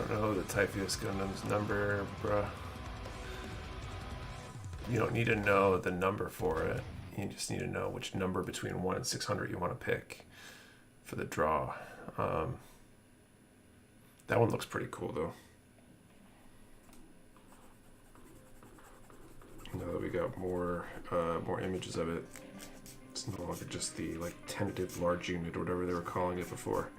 don't know the Typhoeus Gundam's number, bruh. You don't need to know the number for it. You just need to know which number between 1 and 600 you want to pick for the draw. That one looks pretty cool, though. Now that we got more images of it, it's no longer just the like tentative large unit or whatever they were calling it before.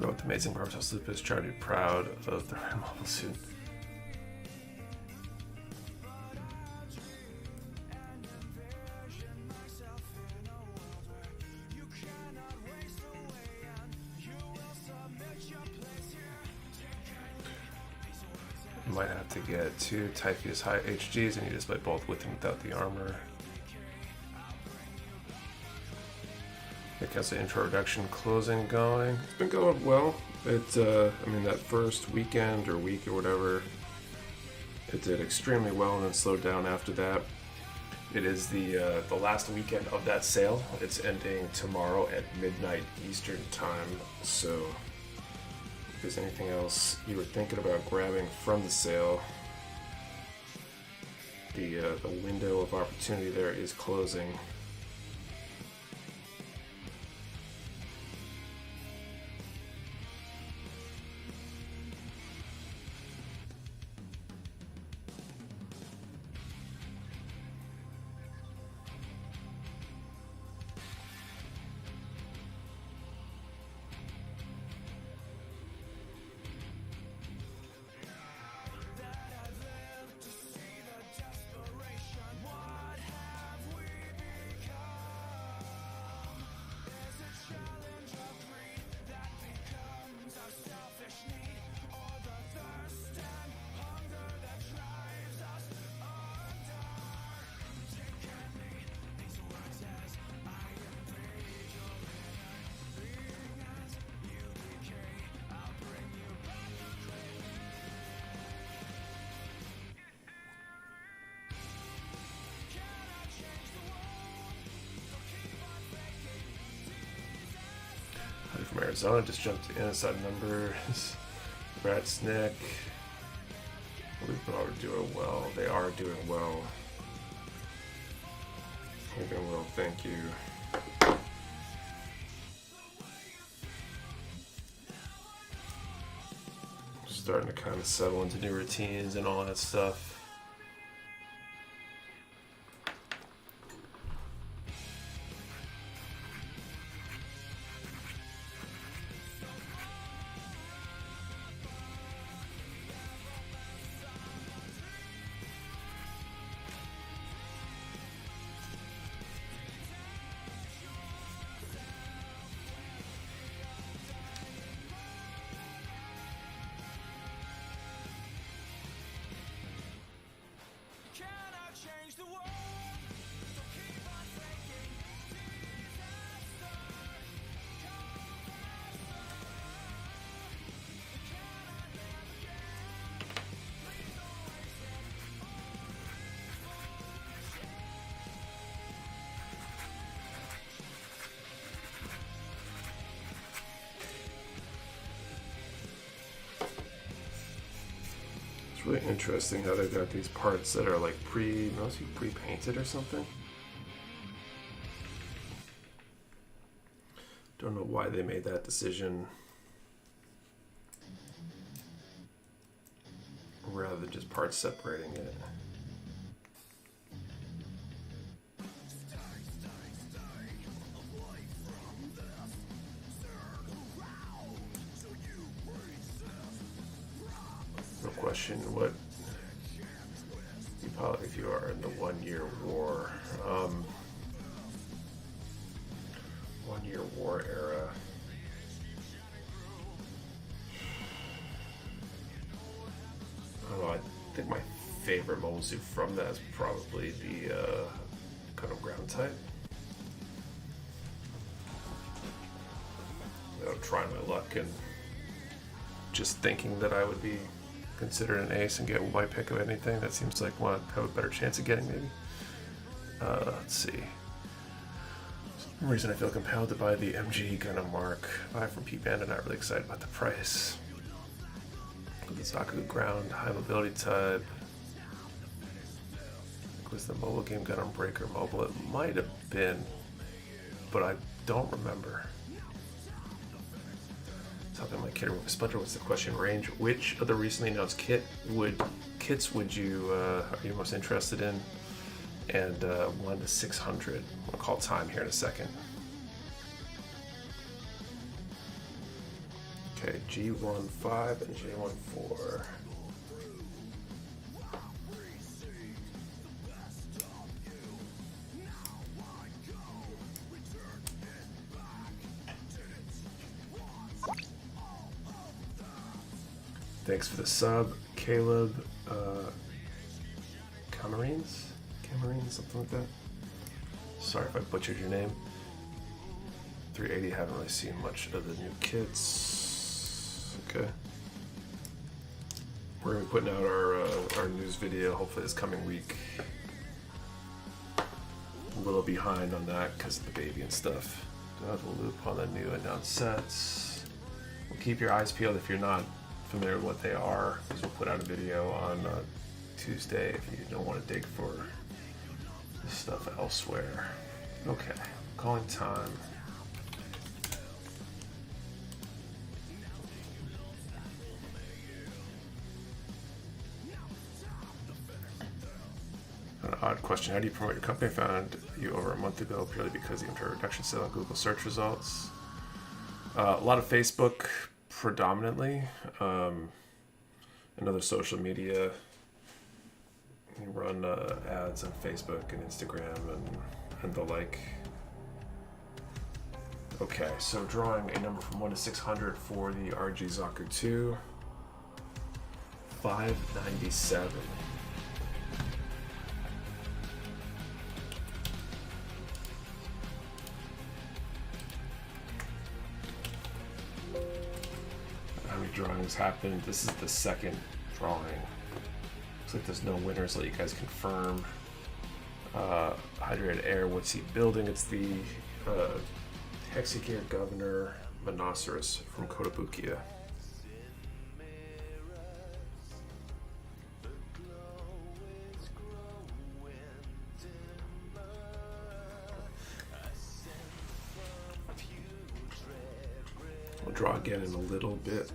With the amazing Reposting loop is trying to be proud of the red mobile suit. You might have to get 2 Typhoeus high HGs and you display both with and without the armor. How's the introduction closing going? It's been going well. I mean, that first weekend or week or whatever, it did extremely well and then slowed down after that. It is the last weekend of that sale. It's ending tomorrow at midnight Eastern time. So if there's anything else you were thinking about grabbing from the sale, the window of opportunity there is closing. From Arizona, just jumped in inside numbers. Rat's Neck. We are doing well. They are doing well. They're doing well, thank you. Starting to kind of settle into new routines and all that stuff. It's really interesting how they've got these parts that are like mostly pre-painted or something. Don't know why they made that decision rather than just parts separating it. Question what you probably, if you are in the 1 year war, Year War era. I don't know, I think my favorite mobile suit from that is probably the Gundam ground type. I'm trying my luck and just thinking that I would be considered an ace and get my pick of anything. That seems like one I'd have a better chance of getting, maybe. Let's see. For some reason I feel compelled to buy the MG Gundam Mark 5 from P-Band. I'm not really excited about the price. The Zaku ground, high mobility type. Was the mobile game Gundam Breaker mobile? It might have been, but I don't remember. Something like Kid Splinter. What's the question? Range. Which of the recently announced kits would you are you most interested in? And 1 to 600. I'll call time here in a second. Okay, G15 and J14. Thanks for the sub, Caleb. Camarines, something like that. Sorry if I butchered your name. 380. Haven't really seen much of the new kits. Okay. We're gonna be putting out our news video hopefully this coming week. A little behind on that because of the baby and stuff. Do have a loop on the new announced sets. We'll keep your eyes peeled if you're not familiar with what they are, because we'll put out a video on Tuesday if you don't want to dig for this stuff elsewhere. Okay, calling time. An odd question. How do you promote your company? I found you over a month ago purely because you entered a reduction sale on Google search results. A lot of Facebook predominantly, and other social media. You run ads on Facebook and Instagram and the like. Okay, so drawing a number from 1 to 600 for the RG Zaku 2. 597. How many drawings happened? This is the second drawing. Looks like there's no winners. Let you guys confirm. Hydrated Air, what's he building? It's the Hexagear Governor Monoceros from Kotobukiya. We'll draw again in a little bit.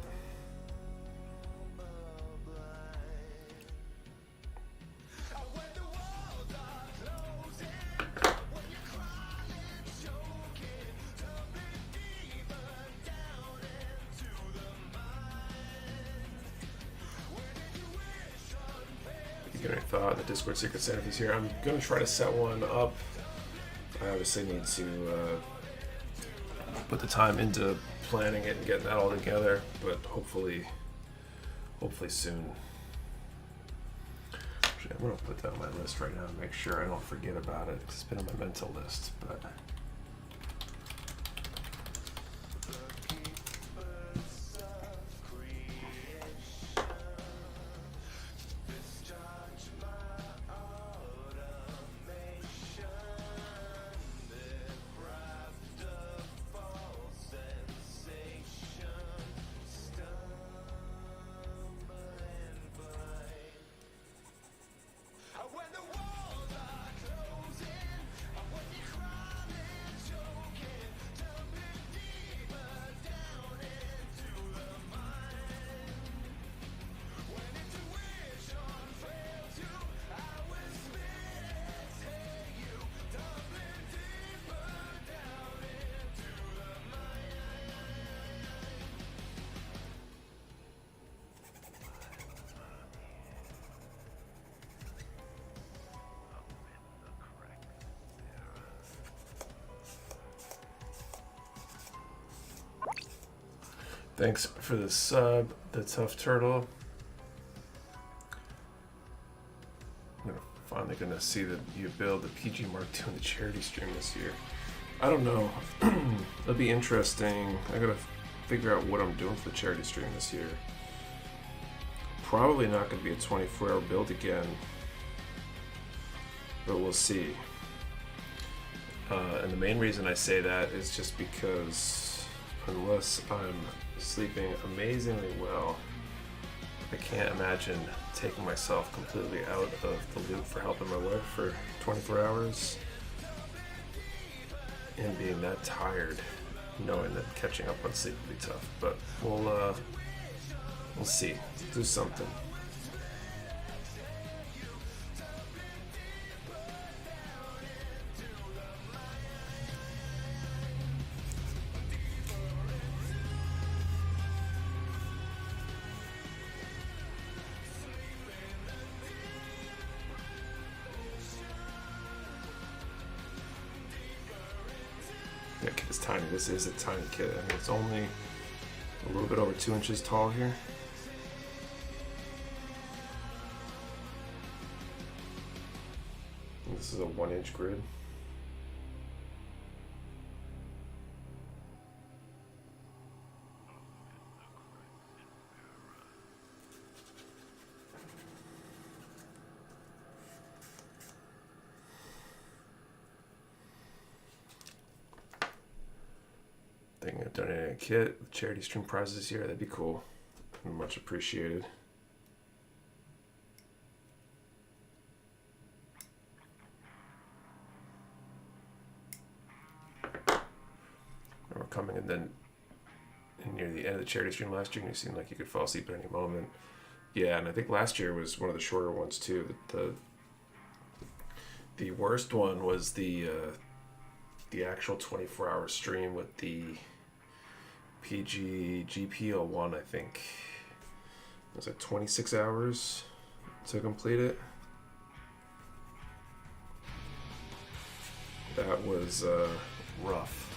The Discord Secret Sanity's here. I'm going to try to set one up. I obviously need to put the time into planning it and getting that all together, but hopefully soon. Actually, I'm going to put that on my list right now and make sure I don't forget about it, because it's been on my mental list. But Thanks for the sub, the Tough Turtle. I'm finally gonna see that you build the PG Mark II in the charity stream this year. I don't know. It'll be interesting. I gotta figure out what I'm doing for the charity stream this year. Probably not gonna be a 24-hour build again, but we'll see. And the main reason I say that is just because unless I'm sleeping amazingly well, I can't imagine taking myself completely out of the loop for helping my wife for 24 hours and being that tired, knowing that catching up on sleep will be tough. But we'll see. Do something. That kit is tiny. This is a tiny kit. I mean, it's only a little bit over 2 inches tall here. And this is a 1-inch grid. Thinking of donating a kit, charity stream prizes this year, that'd be cool. Much appreciated. We're coming in then near the end of the charity stream last year, and you seemed like you could fall asleep at any moment. Yeah, and I think last year was one of the shorter ones too. The worst one was the actual 24-hour stream with the PG GP01, I think. It was like 26 hours to complete it. That was rough.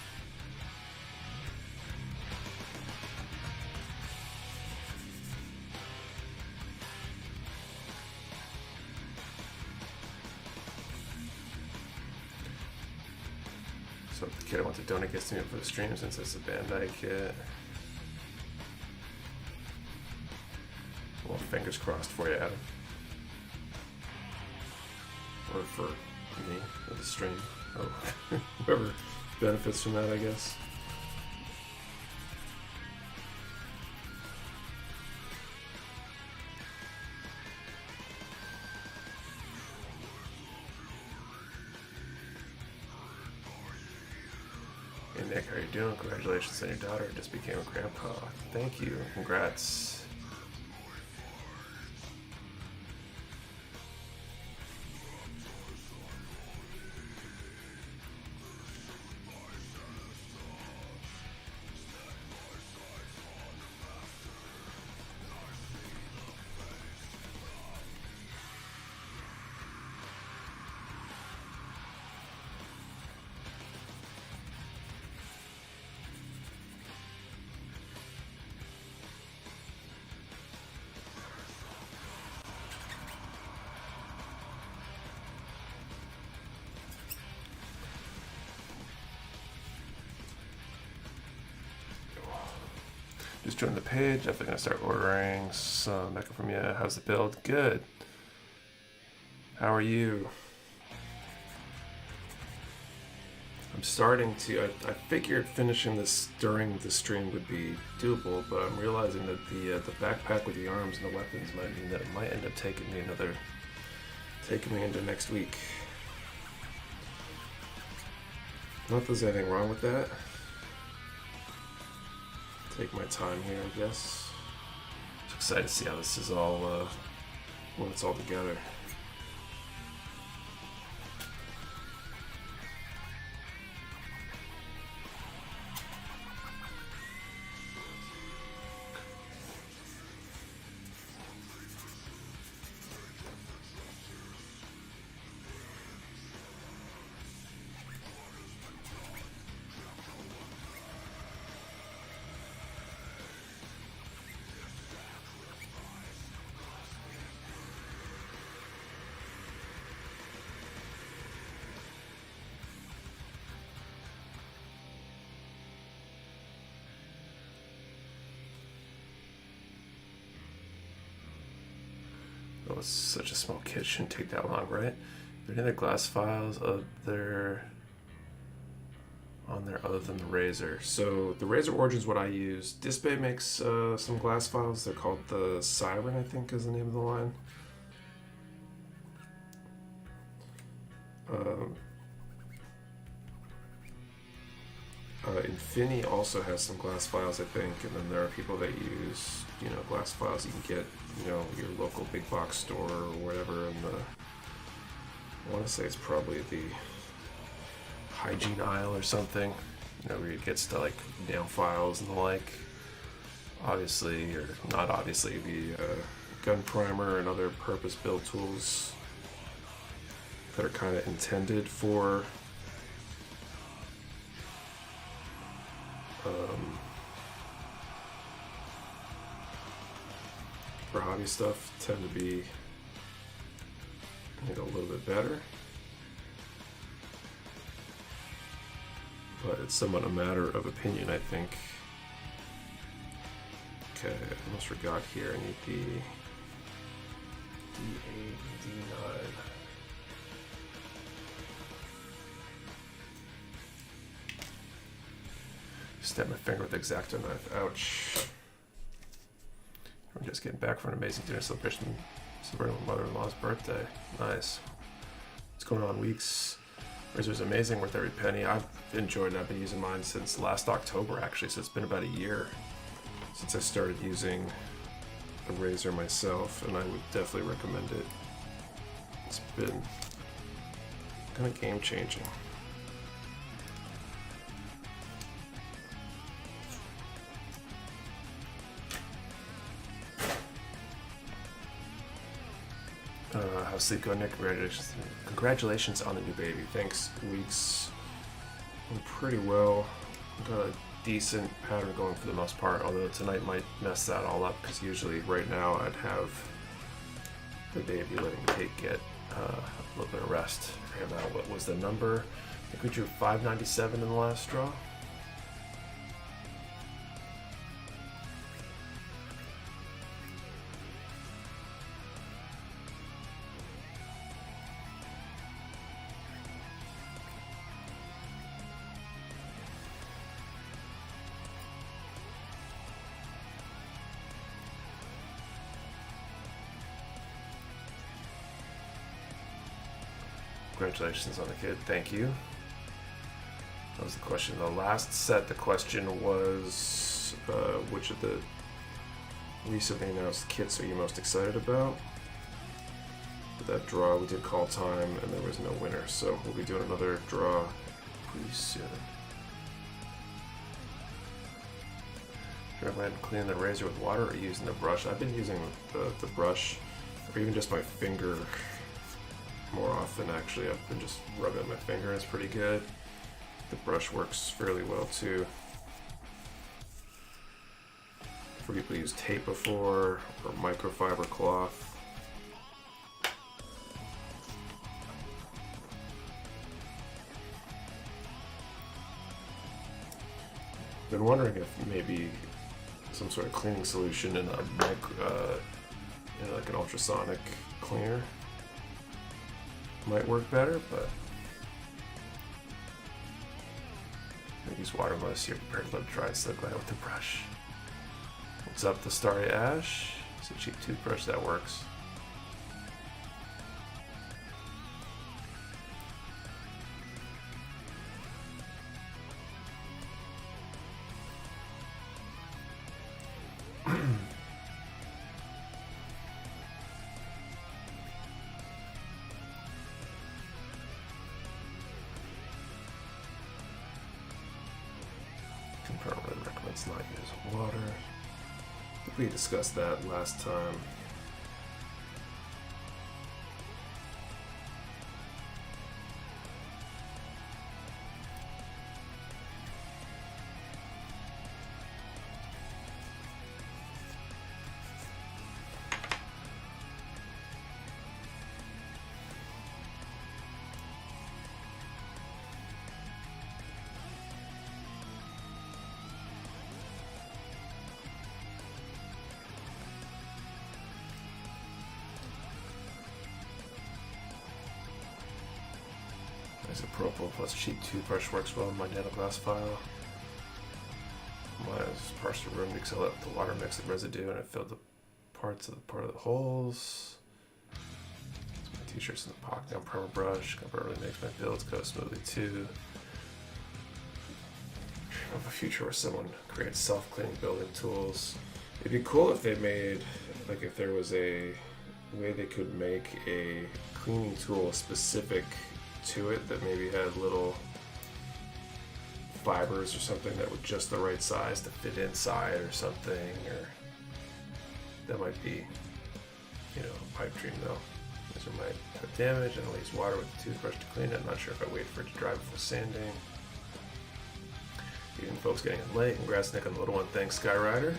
So the kid I want to donate gets to me for the stream since it's a Bandai kit. Well, fingers crossed for you, Adam. Or for me, or the stream. Oh, whoever benefits from that, I guess. Hey Nick, how are you doing? Congratulations on your daughter. Just became a grandpa. Thank you. Congrats. Just joined the page. Definitely gonna start ordering some Mecha from you. How's the build? Good. How are you? I'm starting to. I figured finishing this during the stream would be doable, but I'm realizing that the backpack with the arms and the weapons might mean that it might end up taking me into next week. Not that there's anything wrong with that. Take my time here, I guess. Just excited to see how this is all when it's all together. it's such a small kit, shouldn't take that long, right? Are there any other glass files on there other than the Razor? So the Razor Origin's what I use. Disbay makes some glass files. They're called the Siren, I think is the name of the line. Infini also has some glass files, I think, and then there are people that use, glass files you can get, your local big box store or whatever. And I want to say it's probably the hygiene aisle or something, where it gets to like nail files and the like. Obviously, or not obviously, the gun primer and other purpose-built tools that are kind of intended for hobby stuff tend to be a little bit better, but it's somewhat a matter of opinion, I think. Okay, I almost forgot here. I need the D8, D9. Stab my finger with the X-Acto knife. Ouch. We're just getting back from an amazing dinner celebration celebrating my mother-in-law's birthday. Nice. It's going on weeks. Razor's amazing, worth every penny. I've enjoyed it. I've been using mine since last October, actually, so it's been about a year since I started using a Razor myself, and I would definitely recommend it. It's been kind of game-changing. How's sleep going, Nick? Congratulations on the new baby. Thanks, weeks. I'm pretty well. Got a decent pattern going for the most part, although tonight might mess that all up, because usually right now I'd have the baby letting Kate get a little bit of rest. And what was the number? I think we drew 597 in the last draw. Congratulations on the kid. Thank you. That was the question. The last set, the question was, which of the recently announced kits are you most excited about? For that draw, we did call time, and there was no winner, so we'll be doing another draw pretty soon. Do you recommend cleaning the Razor with water or using the brush? I've been using the brush, or even just my finger more often. Actually, I've been just rubbing my finger, and it's pretty good. The brush works fairly well too. For people who use tape before, or microfiber cloth. Been wondering if maybe some sort of cleaning solution in a like an ultrasonic cleaner might work better, but I use water most here, prepared to let it dry, so glad with the brush. What's up, the Starry Ash? It's a cheap toothbrush that works. Not use water. I think we discussed that last time. Isopropyl plus cheap toothbrush works well in my nanoglass file. Mine is partial room because I let the water mix the residue and I filled the part of the holes. My t-shirts in the pocket now, primer brush. Comfort really makes my builds go smoothly too. Dream of a future where someone creates self-cleaning building tools. It'd be cool if they made, like, if there was a way they could make a cleaning tool specific to it that maybe had little fibers or something that were just the right size to fit inside or something, or that might be, you know, a pipe dream though. This one might have damage and I'll use water with the toothbrush to clean it. I'm not sure if I wait for it to dry before sanding. Even folks getting in late. Congrats, Nick, on the little one. Thanks, Skyrider.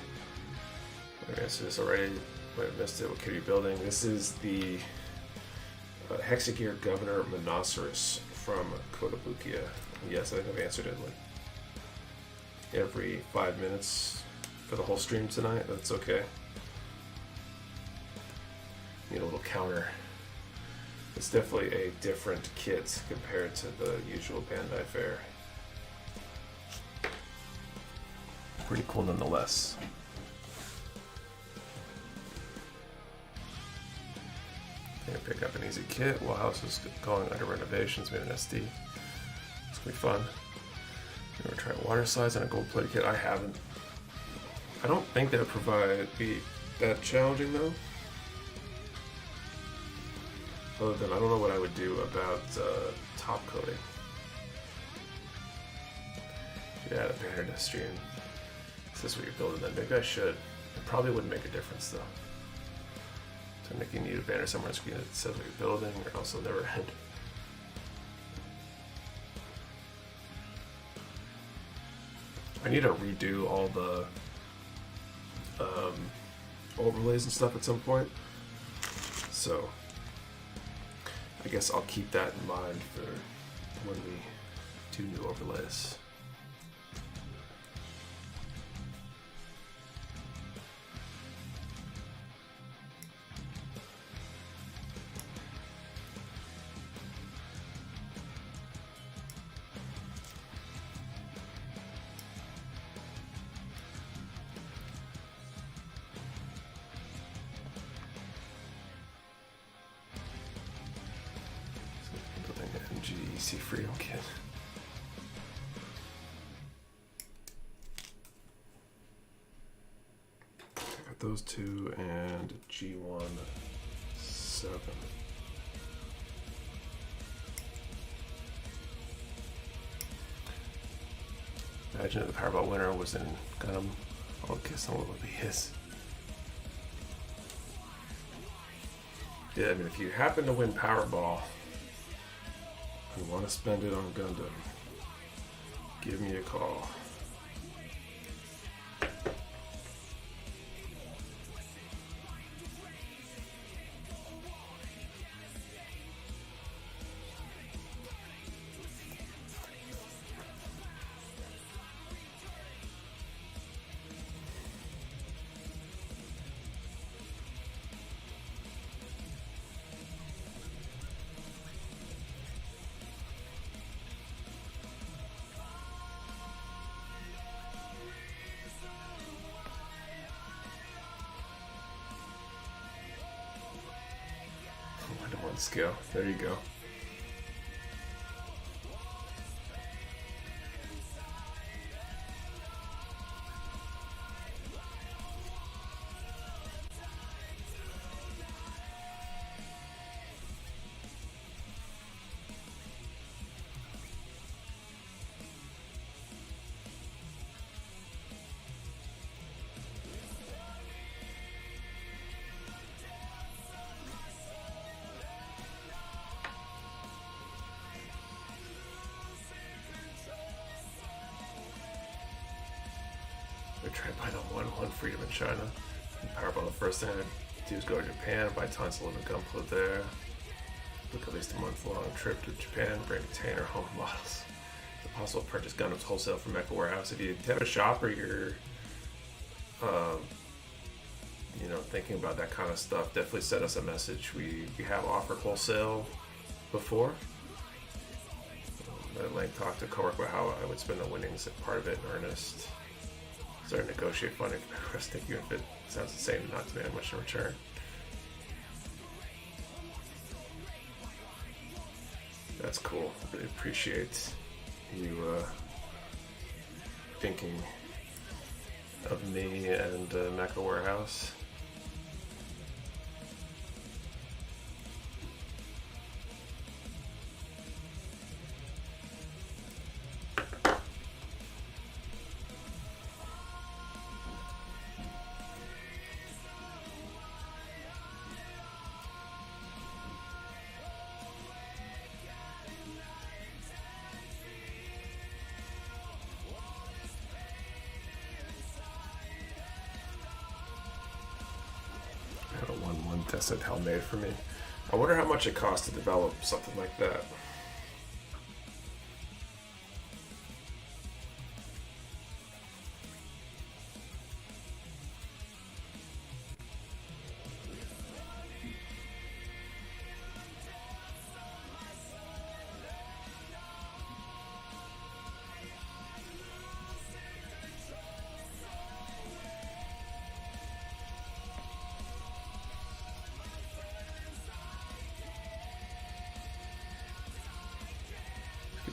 I answered this already. Might have missed it. What kid are you building? This is the Hexagear Governor Monoceros from Kotobukiya. Yes, I think I've answered it like every 5 minutes for the whole stream tonight. That's okay. Need a little counter. It's definitely a different kit compared to the usual Bandai fare. Pretty cool nonetheless. Pick up an easy kit while house is going under renovations. Made an SD. It's gonna be fun. You ever try water slides on a gold-plated kit? I haven't. I don't think that would be that challenging though. Other than I don't know what I would do about top coating. Yeah, the banner to stream. Is this what you're building then? Maybe I should. It probably wouldn't make a difference though. So Nick, you need a banner somewhere on the screen that says what you're building, or else it'll never end. I need to redo all the overlays and stuff at some point. So I guess I'll keep that in mind for when we do new overlays. GEC Freedom Kit. I got those two and G1 7. Imagine if the Powerball winner was in Gundam. I'll guess on what would be his. Yeah, I mean, if you happen to win Powerball, you want to spend it on Gundam, give me a call. Scale. There you go. Try buying on one freedom in China. Powerball, the first thing I do is go to Japan, buy tons of living gunpla there. Book at least a month-long trip to Japan, bring container home models. It's a possible purchase Gundams wholesale from Mecha Warehouse. If you have a shop or you're, you know, thinking about that kind of stuff, definitely send us a message. We have offered wholesale before. at length talked to a coworker about how I would spend the winnings and part of it in earnest. Start to negotiate funding for the rest of you if it sounds insane not to demand much in return. That's cool. Really appreciate you thinking of me and Mecha Warehouse. One tested hell made for me. I wonder how much it costs to develop something like that.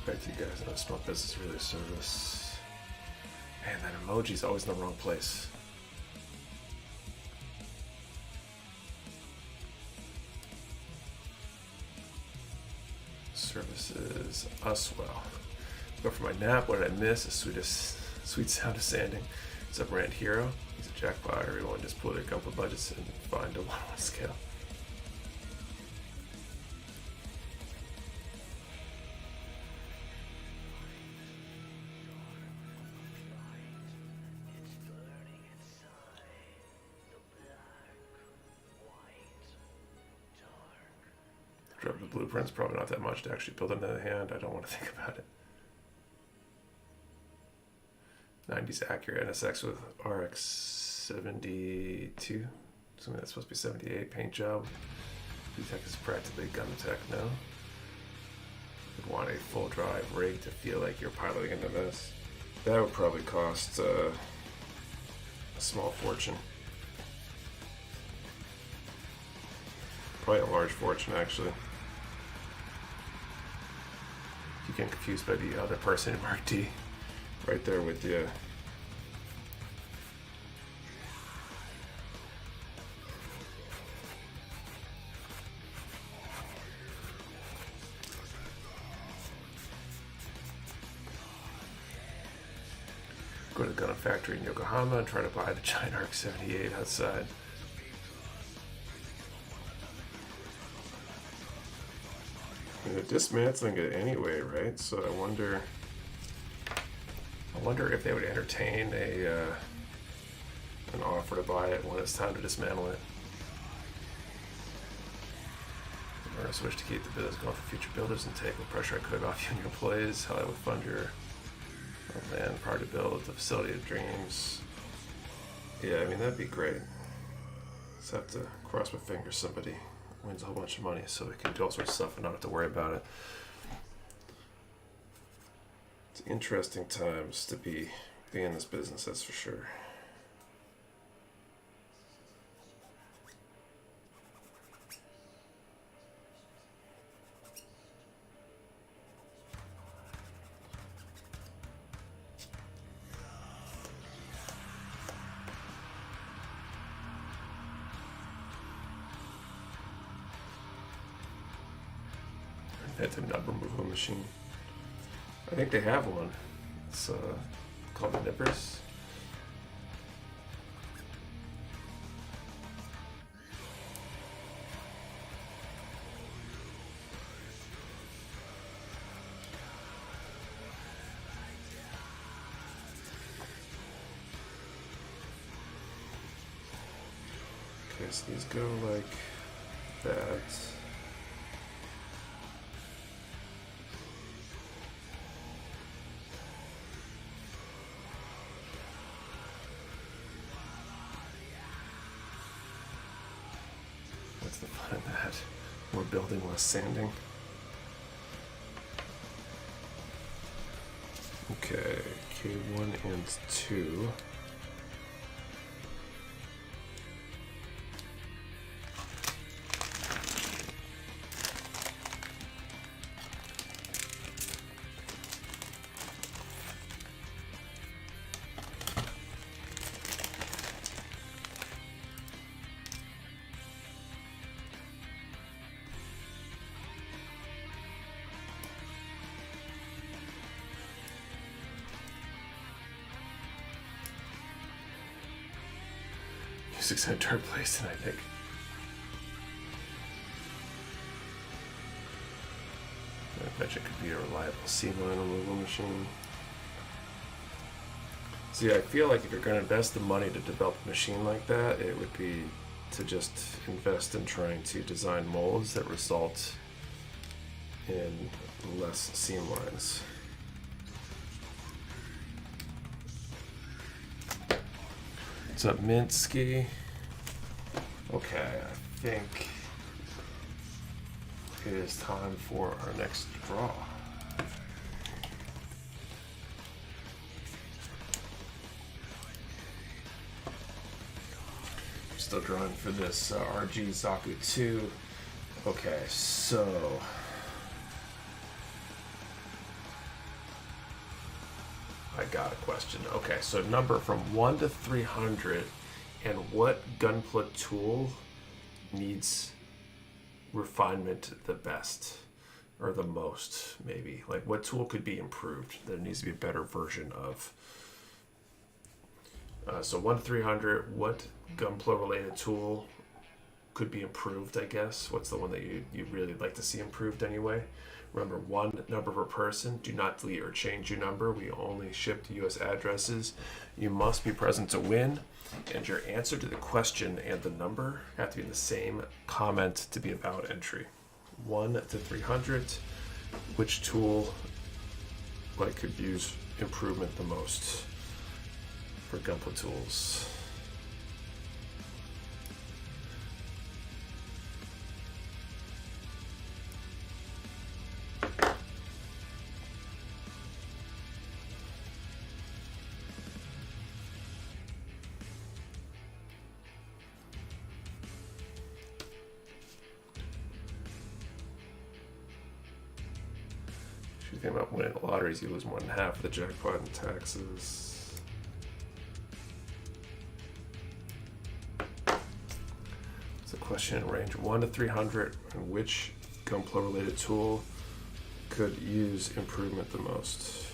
Back to you guys. I know small business is really a service. Man, that emoji's always in the wrong place. Services us well. Go for my nap. What did I miss? The sweet sound of sanding. It's a brand hero. He's a jackpot. Everyone just pull their couple budgets and find a 1-1 scale. The blueprint's probably not that much to actually build into the hand. I don't want to think about it. 90s accurate NSX with RX 72. Assuming that's supposed to be 78. Paint job. V-Tech is practically Gundam tech now. Would want a full drive rig to feel like you're piloting into this. That would probably cost a small fortune. Probably a large fortune, actually. You get confused by the other person in Mark D. Right there with you. Go to the Gundam factory in Yokohama and try to buy the giant Arc 78 outside. They're dismantling it anyway, right? So I wonder if they would entertain an offer to buy it when it's time to dismantle it. I'm going to switch to keep the business going for future builders and take the pressure I could off you and your employees. How I would fund your land prior to build the facility of dreams. Yeah, I mean, that'd be great. Just have to cross my fingers somebody wins a whole bunch of money so we can do all sorts of stuff and not have to worry about it. It's interesting times to be in this business, that's for sure. That's a nub removal machine. I think they have one. It's called the Nippers. Okay, so these go like that. What's the fun in that? More building, less sanding. Okay, K1 and 2. Music's in a dark place tonight, Nick. I bet you could be a reliable C-line removal machine. See, I feel like if you're going to invest the money to develop a machine like that, it would be to just invest in trying to design molds that result in less seam lines. What's up, Minsky? Okay, I think it is time for our next draw. Still drawing for this RG Zaku 2. Okay, so I got a question. Okay, so number from 1 to 300, and what Gunpla tool needs refinement the best, or the most, maybe? Like, what tool could be improved? There needs to be a better version of. So 1 to 300, what Gunpla related tool could be improved, I guess? What's the one that you really like to see improved anyway? Remember, 1 number per person. Do not delete or change your number. We only ship to U.S. addresses. You must be present to win. And your answer to the question and the number have to be in the same comment to be a valid entry. 1 to 300. Which tool could use improvement the most for Gunpla tools? If you think about winning the lotteries, you lose more than half of the jackpot in taxes. It's a question in range 1 to 300, and which Gunpla related tool could use improvement the most?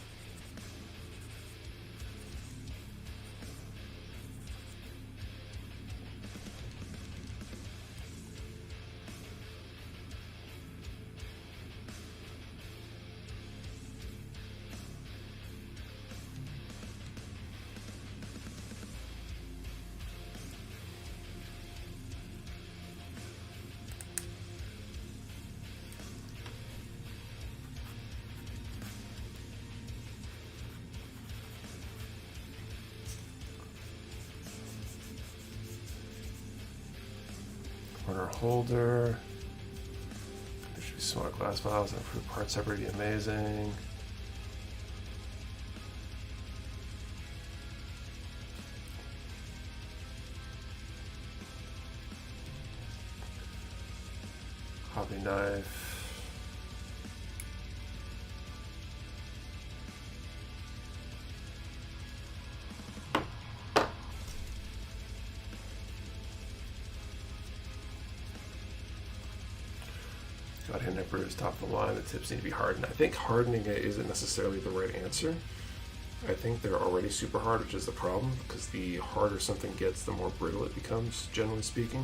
Corner holder. There should be smaller glass vials and improved parts. That would be amazing. Hobby knife. Godhand Emperor is top of the line. The tips need to be hardened. I think hardening it isn't necessarily the right answer. I think they're already super hard, which is the problem, because the harder something gets, the more brittle it becomes, generally speaking.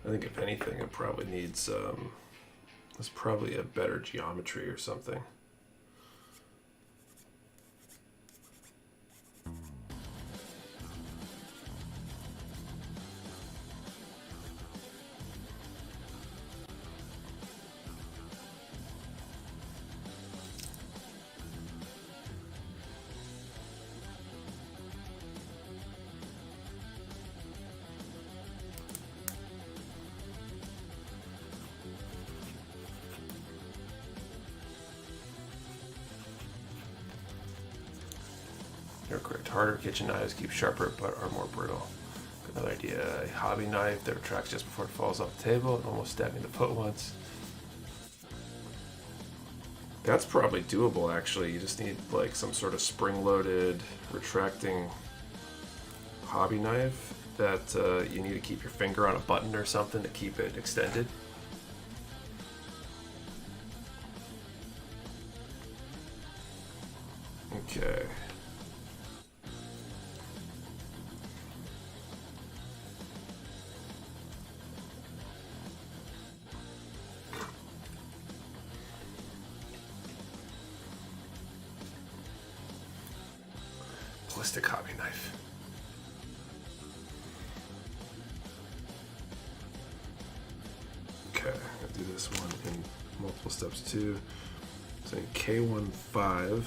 I think if anything, it probably needs, it's probably a better geometry or something. correct. Harder kitchen knives keep sharper but are more brittle. Another idea, a hobby knife that retracts just before it falls off the table and almost stabbed me in the foot once. That's probably doable, actually. You just need like some sort of spring-loaded retracting hobby knife that you need to keep your finger on a button or something to keep it extended. Okay. Ballistic hobby knife. Okay, I'll do this one in multiple steps too. So in K15.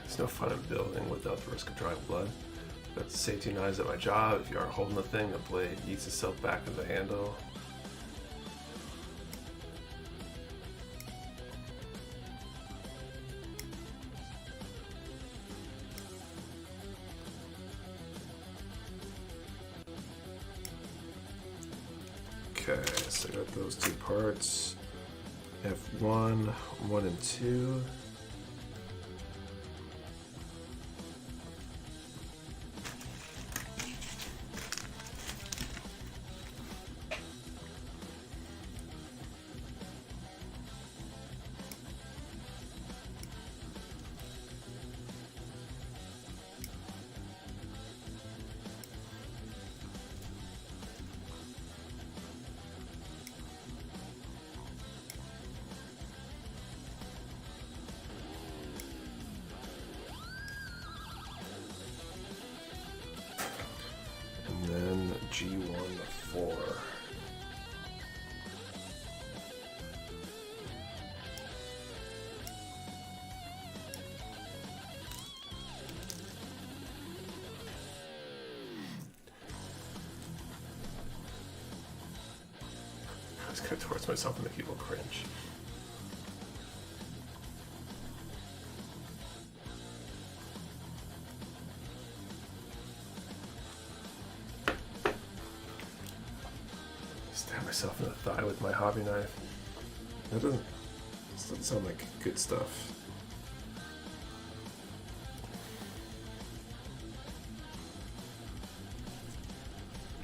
It's no fun in building without the risk of drawing blood. That's the safety knives at my job. If you aren't holding the thing, the blade eats itself back into the handle. Okay, so I got those two parts. F1, 1 and 2. G1 4. I was going towards myself to make people cringe. Myself in the thigh with my hobby knife. That doesn't sound like good stuff.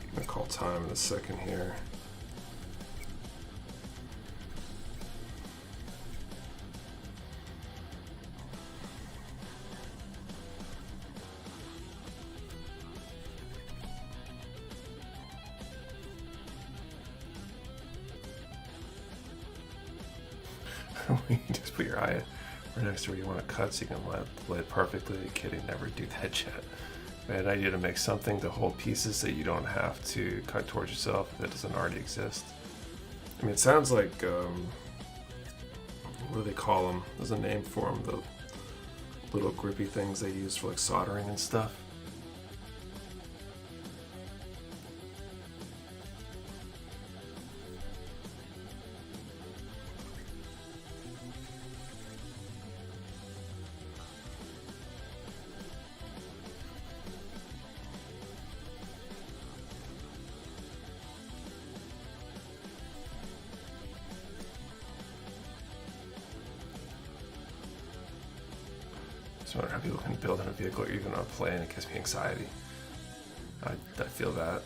I'm gonna call time in a second here. You just put your eye right next to where you want to cut so you can lay it perfectly. Kidding, never do that yet. Bad idea to make something to hold pieces so you don't have to cut towards yourself if it doesn't already exist. I mean, it sounds like, what do they call them? There's a name for them, the little grippy things they use for like soldering and stuff. I wonder how people can build in a vehicle or even on a plane. It gives me anxiety. I feel that.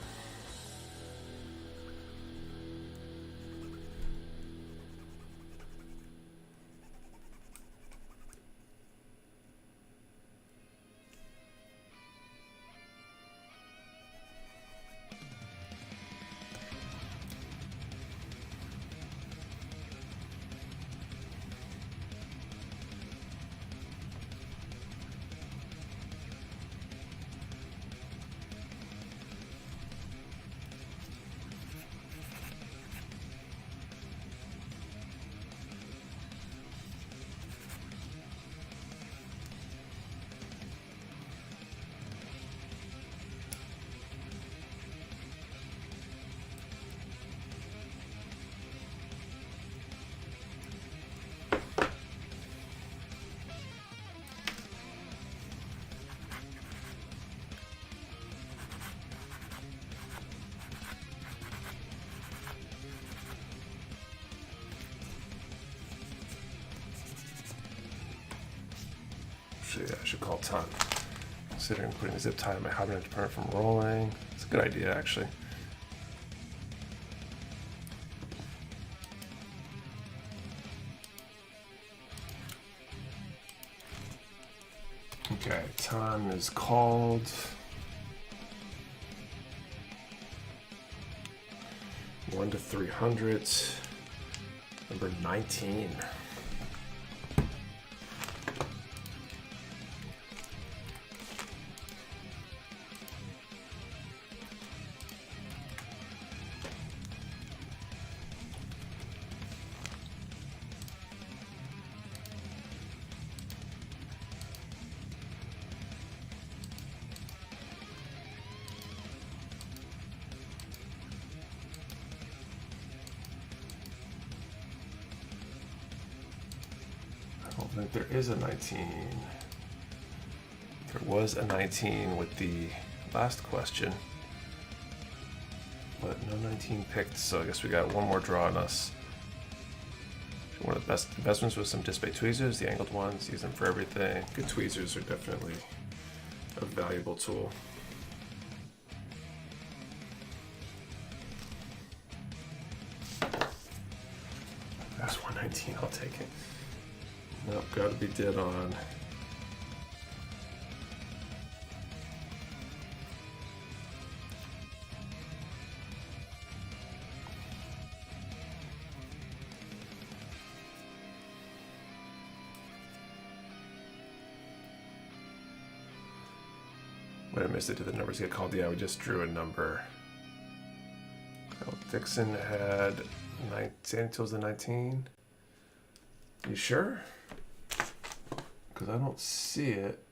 Actually, I should call ton. Considering putting a zip tie on my hibernate to prevent from rolling. It's a good idea, actually. Okay, ton is called. 1 to 300. Number 19. I don't think there is a 19. There was a 19 with the last question, but no 19 picked, so I guess we got one more draw on us. One of the best investments was some display tweezers, the angled ones, use them for everything. Good tweezers are definitely a valuable tool. That's 119, I'll take it. Nope, gotta be dead on. Wait, I missed it. Did the numbers get called? Yeah, we just drew a number. Oh, Dixon had 9. Sandy Tools the 19. You sure? Because I don't see it.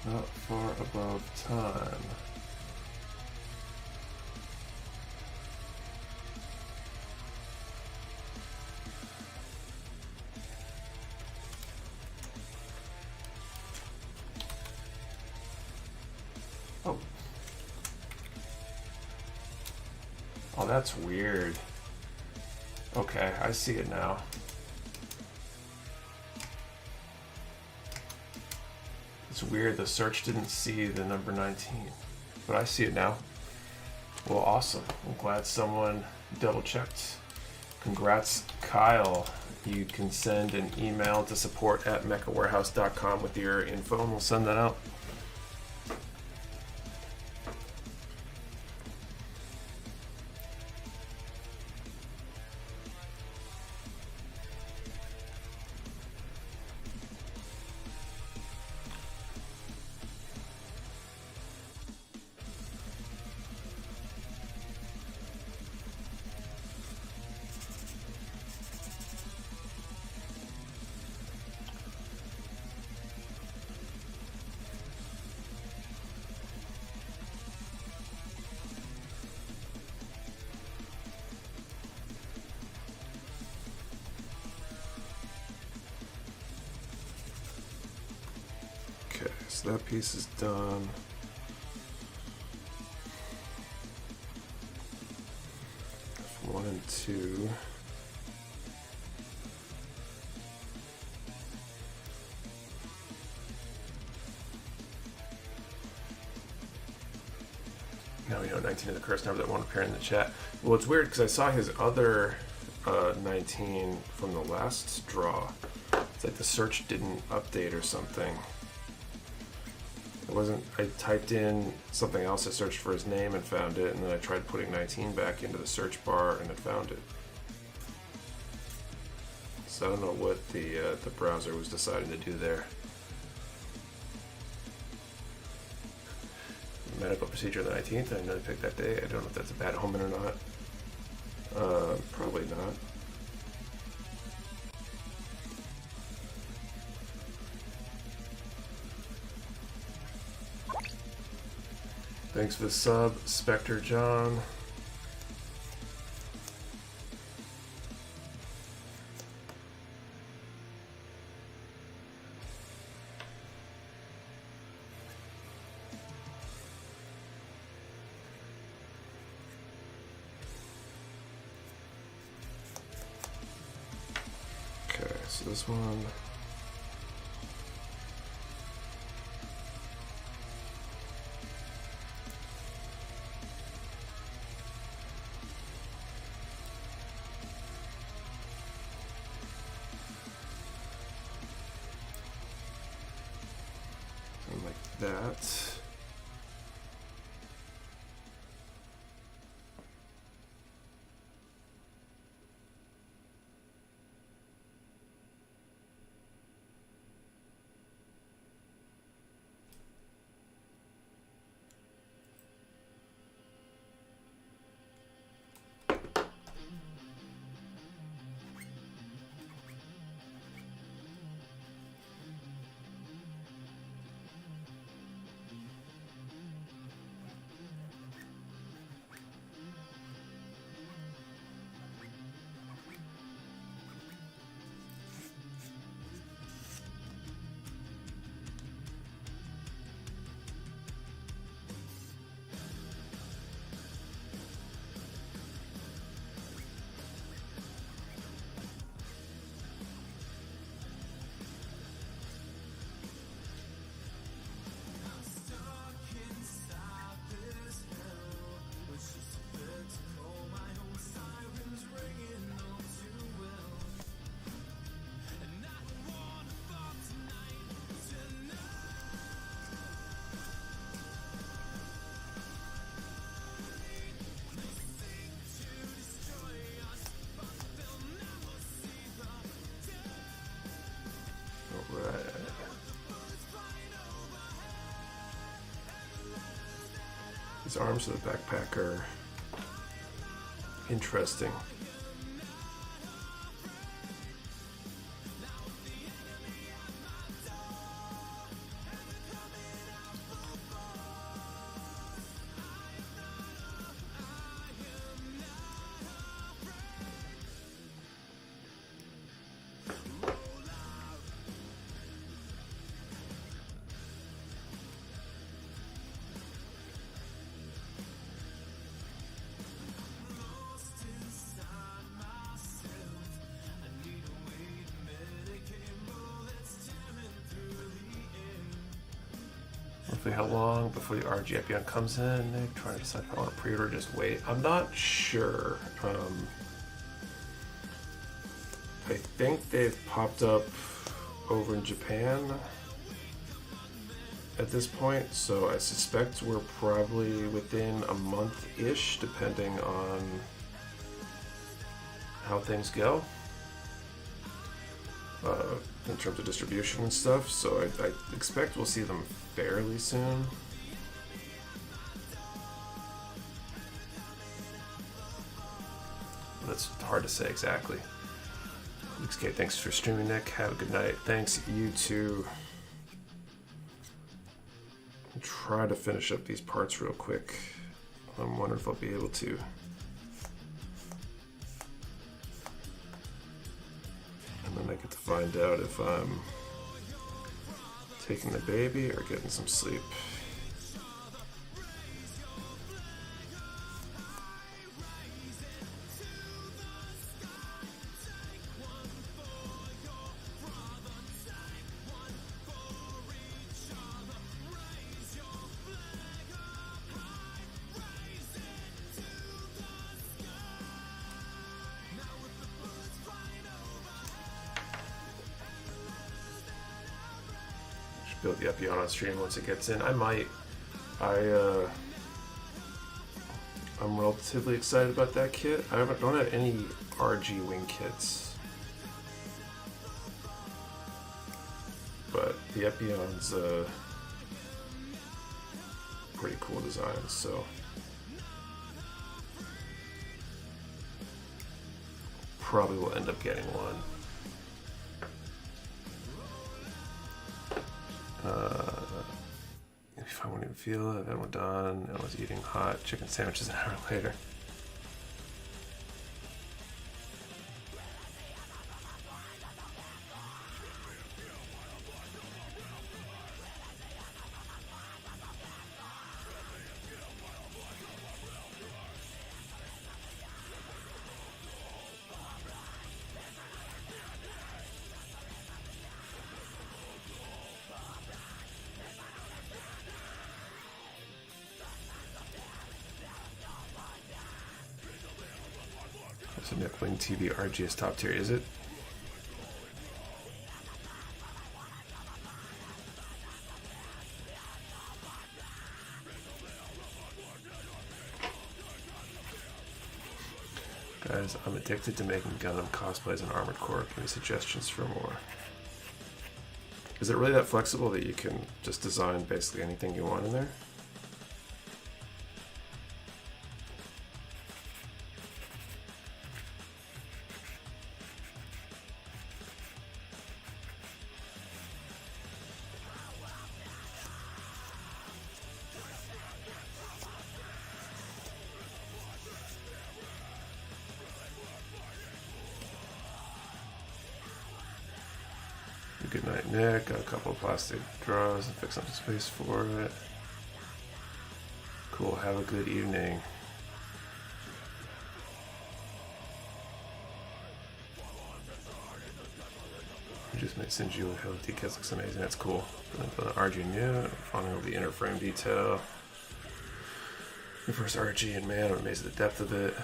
Not far above time. Oh. Oh, that's weird. Okay, I see it now. It's weird, the search didn't see the number 19, but I see it now. Well, awesome. I'm glad someone double checked. Congrats, Kyle. You can send an email to support@mechawarehouse.com with your info and we'll send that out. Okay, so that piece is done. That's 1 and 2. Now we know 19 is the correct number that won't appear in the chat. Well, it's weird because I saw his other 19 from the last draw. It's like the search didn't update or something. It wasn't, I typed in something else, I searched for his name and found it, and then I tried putting 19 back into the search bar and it found it. So I don't know what the browser was deciding to do there. Medical procedure on the 19th, I know they picked that day. I don't know if that's a bad omen or not. Probably not. Thanks for the sub, Spectre John. this one. And like that. These arms of the backpack are interesting. How long before the RG Epion comes in? Nick, trying to decide if I want to pre-order or just wait. I'm not sure. I think they've popped up over in Japan at this point, so I suspect we're probably within a month-ish, depending on how things go. In terms of distribution and stuff, so I expect we'll see them fairly soon. But it's hard to say exactly. XK, thanks for streaming, Nick. Have a good night. Thanks, you too. I'll try to finish up these parts real quick. I'm wondering if I'll be able to. And then I get to find out if I'm taking the baby or getting some sleep. Build the Epion on stream once it gets in. I might. I'm relatively excited about that kit. I don't have any RG wing kits, but the Epion's pretty cool design, so probably will end up getting one. If I won't even feel it, then we're done. I was eating hot chicken sandwiches an hour later. So Wing TV RG is top tier, is it? Guys, I'm addicted to making Gundam cosplays and Armored Core. Give me suggestions for more. Is it really that flexible that you can just design basically anything you want in there? Good night, Nick. Got a couple of plastic drawers and fix up the space for it. Cool. Have a good evening. I just made Sinji with Hell Decals. Looks amazing. That's cool. Put an RG new. Fawning over the inner frame detail. The first RG, and man, I'm amazed at the depth of it.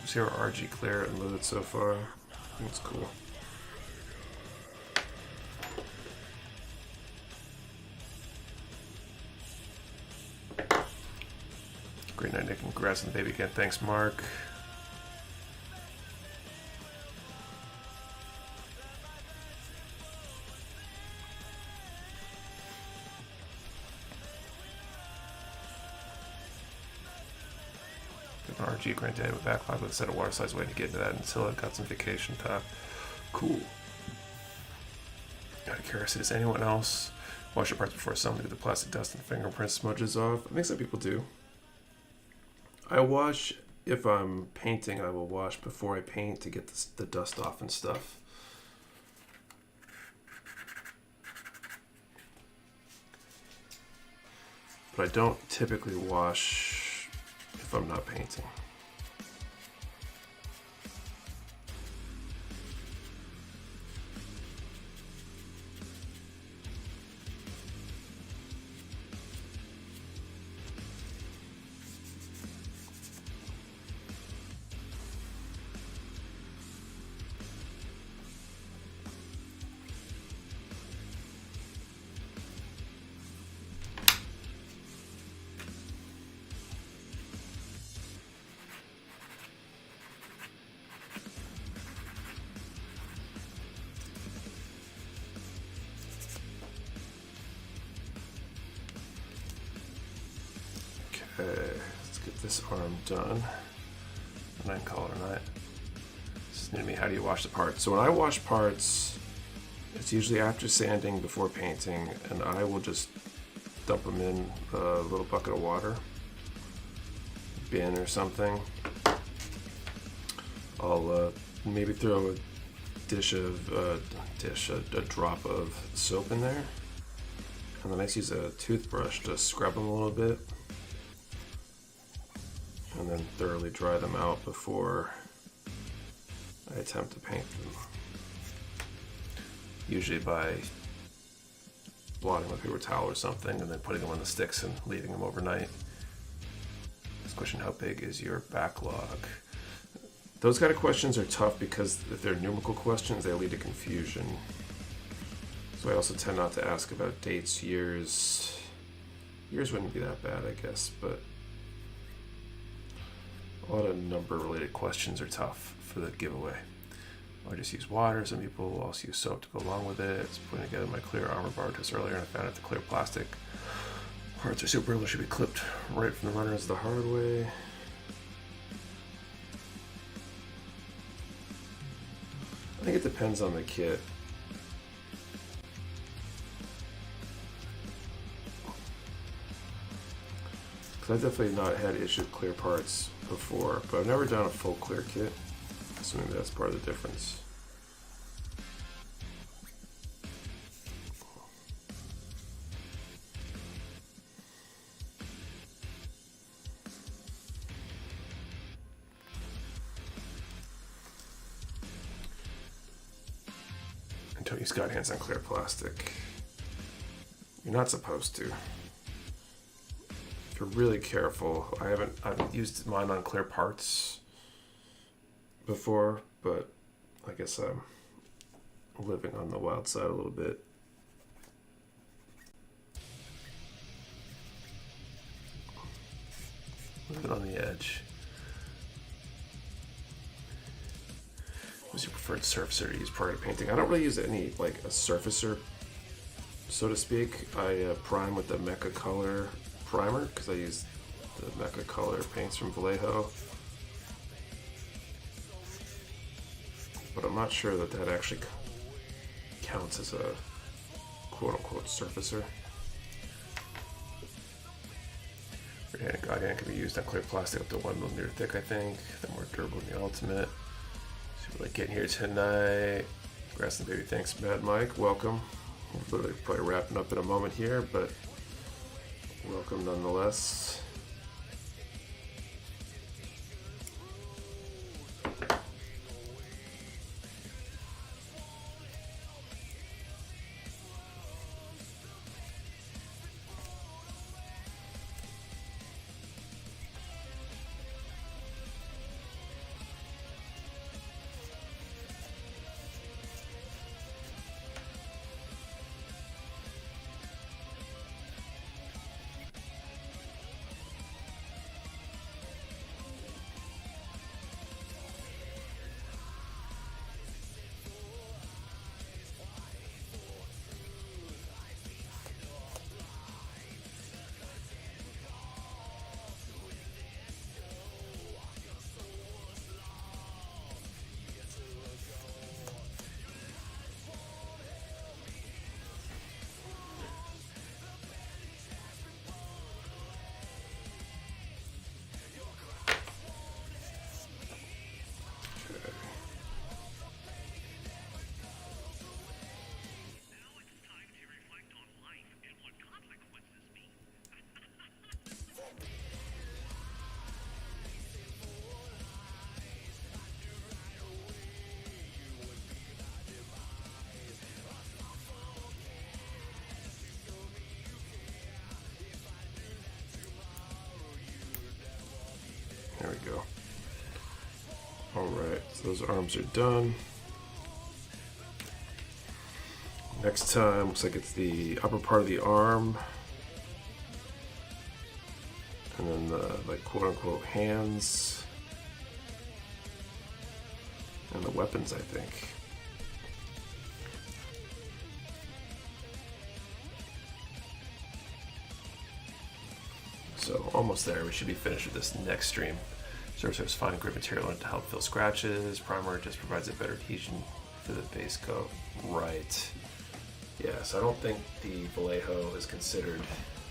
Zero RG clear and loaded so far. That's cool. Great night, Nick. Congrats on the baby again. Thanks, Mark. RG granted I have a backlog with a set of water slides waiting to get into that until I got some vacation time. Cool. Out of curiosity, does anyone else wash your parts before assembly with the plastic dust and fingerprint smudges off? I think some people do. I wash, if I'm painting, I will wash before I paint to get the dust off and stuff. But I don't typically wash if I'm not painting. Okay, let's get this arm done, and then call it a night. This is new to me. How do you wash the parts? So when I wash parts, it's usually after sanding, before painting, and I will just dump them in a little bucket of water, bin or something. I'll maybe throw a drop of soap in there, and then I use a toothbrush to scrub them a little bit, and then thoroughly dry them out before I attempt to paint them. Usually by blotting with a paper towel or something, and then putting them on the sticks and leaving them overnight. This question: how big is your backlog? Those kind of questions are tough because if they're numerical questions, they lead to confusion. So I also tend not to ask about dates, years. Years wouldn't be that bad, I guess, but a lot of number-related questions are tough for the giveaway. I just use water. Some people will also use soap to go along with it. It's putting together my clear armor bar test earlier, and I found out the clear plastic parts are super brittle, should be clipped right from the runners the hard way. I think it depends on the kit. I've definitely not had issues with clear parts before, but I've never done a full clear kit, assuming that's part of the difference. And don't use God hands on clear plastic. You're not supposed to. If you're really careful, I haven't used mine on clear parts before, but I guess I'm living on the wild side a little bit. Living on the edge. What's your preferred surfacer to use prior to painting? I don't really use any, like, a surfacer, so to speak. I prime with the Mecha Color primer, because I use the Mecha Color paints from Vallejo. But I'm not sure that that actually counts as a quote-unquote surfacer. Organic God hand can be used on clear plastic up to 1mm thick, I think. They're more durable than the Ultimate. So we're like getting here tonight. Grass and Baby, thanks, Mad Mike. Welcome. We're literally probably wrapping up in a moment here, but welcome nonetheless. There we go. Alright, so those arms are done. Next time, looks like it's the upper part of the arm. And then the, like, quote-unquote hands. And the weapons, I think. So almost there. We should be finished with this next stream. Surfacer's fine grit material to help fill scratches. Primer just provides a better adhesion for the base coat. Right. Yeah, so I don't think the Vallejo is considered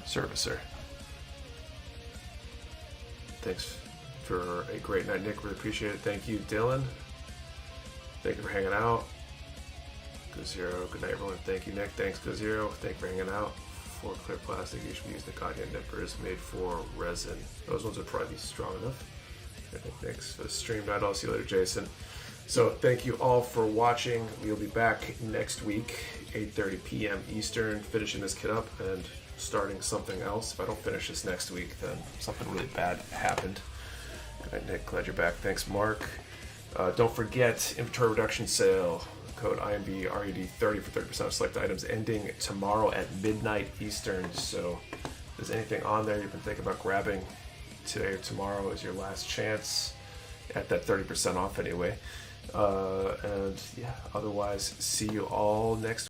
surfacer. Thanks for a great night, Nick. Really appreciate it. Thank you, Dylan. Thank you for hanging out. Go0. Good night, everyone. Thank you, Nick. Thanks, Go0. Thank you for hanging out. For clear plastic, you should be using the godhand nippers made for resin. Those ones would probably be strong enough. Thanks for the stream night. I'll see you later, Jason. So thank you all for watching. We'll be back next week, 8:30 p.m. Eastern, finishing this kit up and starting something else. If I don't finish this next week, then something really bad happened. Good night, Nick. Glad you're back. Thanks, Mark. Don't forget, inventory reduction sale. Code IMBRUD30 for 30% of select items ending tomorrow at midnight Eastern. So if there's anything on there you've been thinking about grabbing, today or tomorrow is your last chance at that 30% off anyway. And yeah, otherwise, see you all next week.